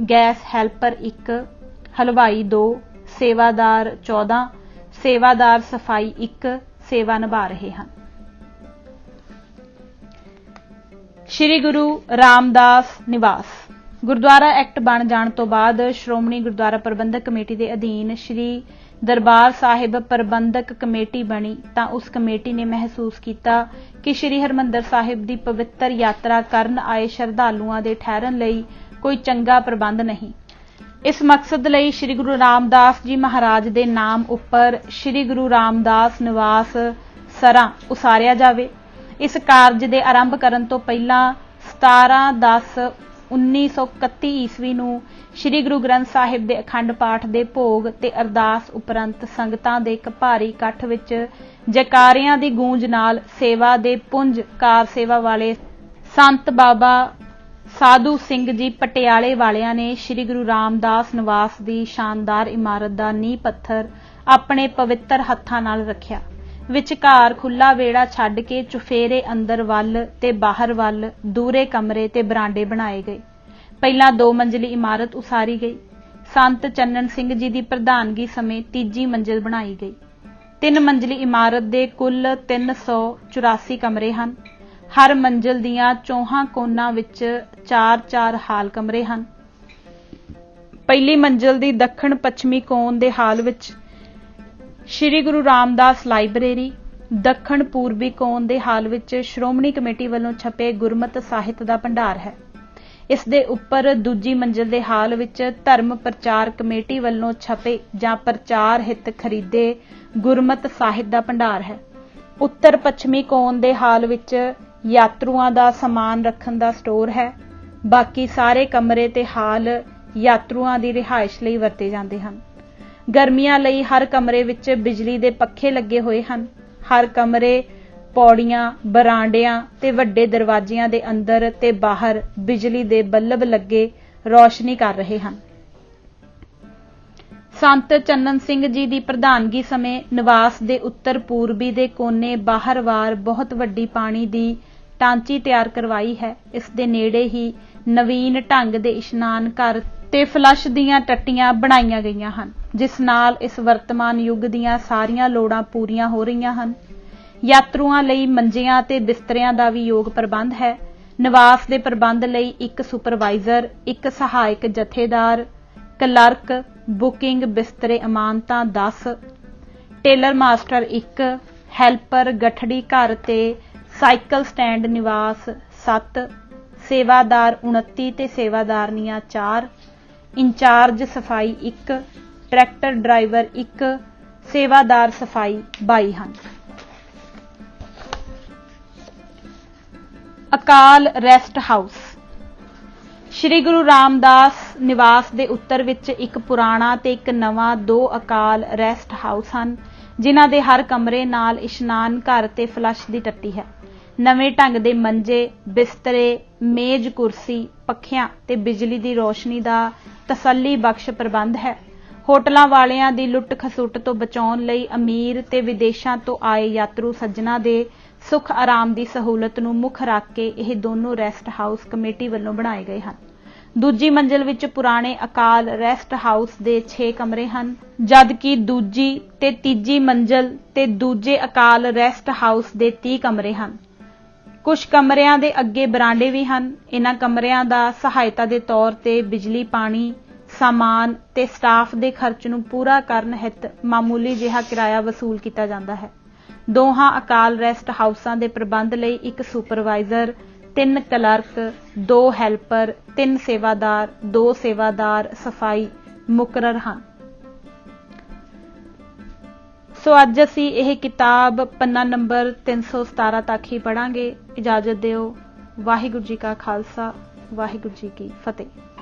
gas helper 1, ਹਲਵਾਈ 2, ਸੇਵਾਦਾਰ 14, ਸੇਵਾਦਾਰ ਸਫਾਈ 1 ਸੇਵਾ ਨਿਭਾ ਰਹੇ ਹਨ। ਸ੍ਰੀ ਗੁਰੂ ਰਾਮਦਾਸ ਨਿਵਾਸ ਗੁਰਦੁਆਰਾ ਐਕਟ ਬਣ ਜਾਣ ਤੋਂ ਬਾਅਦ ਸ਼੍ਰੋਮਣੀ ਗੁਰਦੁਆਰਾ ਪ੍ਰਬੰਧਕ ਕਮੇਟੀ ਦੇ ਅਧੀਨ ਸ੍ਰੀ ਦਰਬਾਰ ਸਾਹਿਬ ਪ੍ਰਬੰਧਕ ਕਮੇਟੀ ਬਣੀ ਤਾਂ ਉਸ ਕਮੇਟੀ ਨੇ ਮਹਿਸੂਸ ਕੀਤਾ ਕਿ ਸ੍ਰੀ ਹਰਿਮੰਦਰ ਸਾਹਿਬ ਦੀ ਪਵਿੱਤਰ ਯਾਤਰਾ ਕਰਨ ਆਏ ਸ਼ਰਧਾਲੂਆਂ ਦੇ ਠਹਿਰਨ ਲਈ ਕੋਈ ਚੰਗਾ ਪ੍ਰਬੰਧ ਨਹੀਂ। ਇਸ ਮਕਸਦ ਲਈ ਸ੍ਰੀ ਗੁਰੂ ਰਾਮਦਾਸ ਜੀ ਮਹਾਰਾਜ ਦੇ ਨਾਮ ਉੱਪਰ ਸ੍ਰੀ ਗੁਰੂ ਰਾਮਦਾਸ ਨਿਵਾਸ ਸਰਾਂ ਉਸਾਰਿਆ ਜਾਵੇ। ਇਸ ਕਾਰਜ ਦੇ ਆਰੰਭ ਕਰਨ ਤੋਂ ਪਹਿਲਾਂ 17/10/1931 ਈਸਵੀ ਨੂੰ ਸ੍ਰੀ ਗੁਰੂ ਗ੍ਰੰਥ ਸਾਹਿਬ ਦੇ ਅਖੰਡ ਪਾਠ ਦੇ ਭੋਗ ਤੇ ਅਰਦਾਸ ਉਪਰੰਤ ਸੰਗਤਾਂ ਦੇ ਇੱਕ ਭਾਰੀ ਇਕੱਠ ਵਿੱਚ ਜੈਕਾਰਿਆਂ ਦੀ ਗੂੰਜ ਨਾਲ ਸੇਵਾ ਦੇ ਪੁੰਜ ਕਾਰ ਸੇਵਾ ਵਾਲੇ ਸੰਤ ਬਾਬਾ ਸਾਧੂ ਸਿੰਘ ਜੀ ਪਟਿਆਲੇ ਵਾਲਿਆਂ ਨੇ ਸ੍ਰੀ ਗੁਰੂ ਰਾਮਦਾਸ ਨਿਵਾਸ ਦੀ ਸ਼ਾਨਦਾਰ ਇਮਾਰਤ ਦਾ ਨੀਂਹ ਪੱਥਰ ਆਪਣੇ ਪਵਿੱਤਰ ਹੱਥਾਂ ਨਾਲ ਰੱਖਿਆ। ਵਿਚਕਾਰ ਖੁੱਲਾ ਵਿਹੜਾ ਛੱਡ ਕੇ ਚੁਫੇਰੇ ਅੰਦਰ ਵੱਲ ਤੇ ਬਾਹਰ ਵੱਲ ਦੂਰੇ ਕਮਰੇ ਤੇ ਬਰਾਂਡੇ ਬਣਾਏ ਗਏ। ਪਹਿਲਾਂ 2 ਮੰਜ਼ਲੀ ਇਮਾਰਤ ਉਸਾਰੀ ਗਈ। ਸੰਤ ਚੰਨਣ ਸਿੰਘ ਜੀ ਦੀ ਪ੍ਰਧਾਨਗੀ ਸਮੇਂ ਤੀਜੀ ਮੰਜ਼ਿਲ ਬਣਾਈ ਗਈ। 3 ਮੰਜ਼ਲੀ ਇਮਾਰਤ ਦੇ ਕੁੱਲ 384 ਕਮਰੇ ਹਨ। ਹਰ ਮੰਜ਼ਿਲ ਦੀਆਂ ਚੌਹਾਂ ਕੋਨਾਂ ਵਿੱਚ 4-4 ਹਾਲ ਕਮਰੇ ਹਨ। ਪਹਿਲੀ ਮੰਜ਼ਿਲ ਦੀ ਦੱਖਣ ਪੱਛਮੀ ਕੋਨ ਦੇ ਹਾਲ ਵਿੱਚ ਸ੍ਰੀ ਗੁਰੂ ਰਾਮਦਾਸ ਲਾਇਬ੍ਰੇਰੀ, ਦੱਖਣ ਪੂਰਬੀ ਕੋਨ ਦੇ ਹਾਲ ਵਿੱਚ ਸ਼੍ਰੋਮਣੀ ਕਮੇਟੀ ਵੱਲੋਂ ਛਪੇ ਗੁਰਮਤ ਸਾਹਿਤ ਦਾ ਭੰਡਾਰ ਹੈ। ਇਸ ਦੇ ਉੱਪਰ ਦੂਜੀ ਮੰਜ਼ਿਲ ਦੇ ਹਾਲ ਵਿੱਚ ਧਰਮ ਪ੍ਰਚਾਰ ਕਮੇਟੀ ਵੱਲੋਂ ਛਪੇ ਜਾਂ ਪ੍ਰਚਾਰ ਹਿੱਤ ਖਰੀਦੇ ਗੁਰਮਤ ਸਾਹਿਤ ਦਾ ਭੰਡਾਰ ਹੈ। ਉੱਤਰ ਪੱਛਮੀ ਕੋਨ ਦੇ ਹਾਲ ਵਿੱਚ ਯਾਤਰੂਆਂ ਦਾ ਸਮਾਨ ਰੱਖਣ ਦਾ ਸਟੋਰ ਹੈ। ਬਾਕੀ ਸਾਰੇ ਕਮਰੇ ਤੇ ਹਾਲ ਯਾਤਰੂਆਂ ਦੀ ਰਿਹਾਇਸ਼ ਲਈ ਵਰਤੇ ਜਾਂਦੇ ਹਨ। ਗਰਮੀਆਂ ਲਈ ਹਰ ਕਮਰੇ ਵਿੱਚ ਬਿਜਲੀ ਦੇ ਪੱਖੇ ਲੱਗੇ ਹੋਏ ਹਨ। ਹਰ ਕਮਰੇ पौड़ियां, बरांडियां ते वड्डे दरवाजियां दे अंदर ते बाहर बिजली दे बल्ब लगे रोशनी कर रहे हैं। संत चन्नन सिंह जी की प्रधानगी समय निवास के उत्तर पूर्वी दे कोने बाहर वार बहुत वड्डी पानी की टांची तैयार करवाई है। इस दे नेड़े ही नवीन ढंग दे इशनान घर ते फ्लश दीयां टट्टियां बनाईयां गईयां हन, जिस नाल इस वर्तमान युग दीयां सारियां लोड़ां पूरीआं हो रहीआं हन। यात्रुआं लई मंजियां ते बिस्तरियां दा भी योग प्रबंध है। निवास दे प्रबंध लई एक सुपरवाइजर, एक सहायक जथेदार, क्लर्क, बुकिंग बिस्तरे अमानतां 10, टेलर मास्टर 1, हैल्पर गठड़ी घर ते साइकिल स्टैंड निवास 7, सेवादार 29 ते सेवादारनियां 4, इंचार्ज सफाई 1, ट्रैक्टर ड्राइवर 1, सेवादार सफाई 22 हैं। अकाल रेस्ट हाउस। श्री गुरु रामदास निवास के उत्तर विच एक पुराना ते एक नवा 2 अकाल रेस्ट हाउस हैं, जिन्हां दे हर कमरे नाल इशनान घर ते फ्लश की टट्टी है। नवे ढंग दे मंजे, बिस्तरे, मेज कुर्सी, पखियां ते बिजली की रोशनी का तसल्ली बख्श प्रबंध है। होटलों वालियां दी लुट खसुट तो बचाउण लई अमीर ते विदेशों तो आए यात्रु सज्जना दे सुख आराम की सहूलत नूं मुख रख के यह दोनों रेस्ट हाउस कमेटी वालों बनाए गए हैं। दूजी मंजिल विच पुराने अकाल रेस्ट हाउस के 6 कमरे हैं, जबकि दूजी ते तीजी मंजिल ते दूजे अकाल रेस्ट हाउस के 30 कमरे हैं। कुछ कमरियां दे अगे बरांडे भी हैं। इन्हां कमरियां दा सहायता के तौर ते बिजली, पानी, सामान ते स्टाफ के खर्च नूं पूरा करन हित मामूली जिहा किराया वसूल किया जाता है। दोहां अकाल रेस्ट हाउसां दे प्रबंध लई एक सुपरवाइजर, 3 क्लर्क, 2 हैल्पर, 3 सेवादार, 2 सेवादार सफाई मुकर्रर हैं। सो अज असी यह किताब पन्ना नंबर 317 तक ही पढ़ांगे। इजाजत दिओ। वाहिगुरू जी का खालसा, वाहिगुरू जी की फतेह।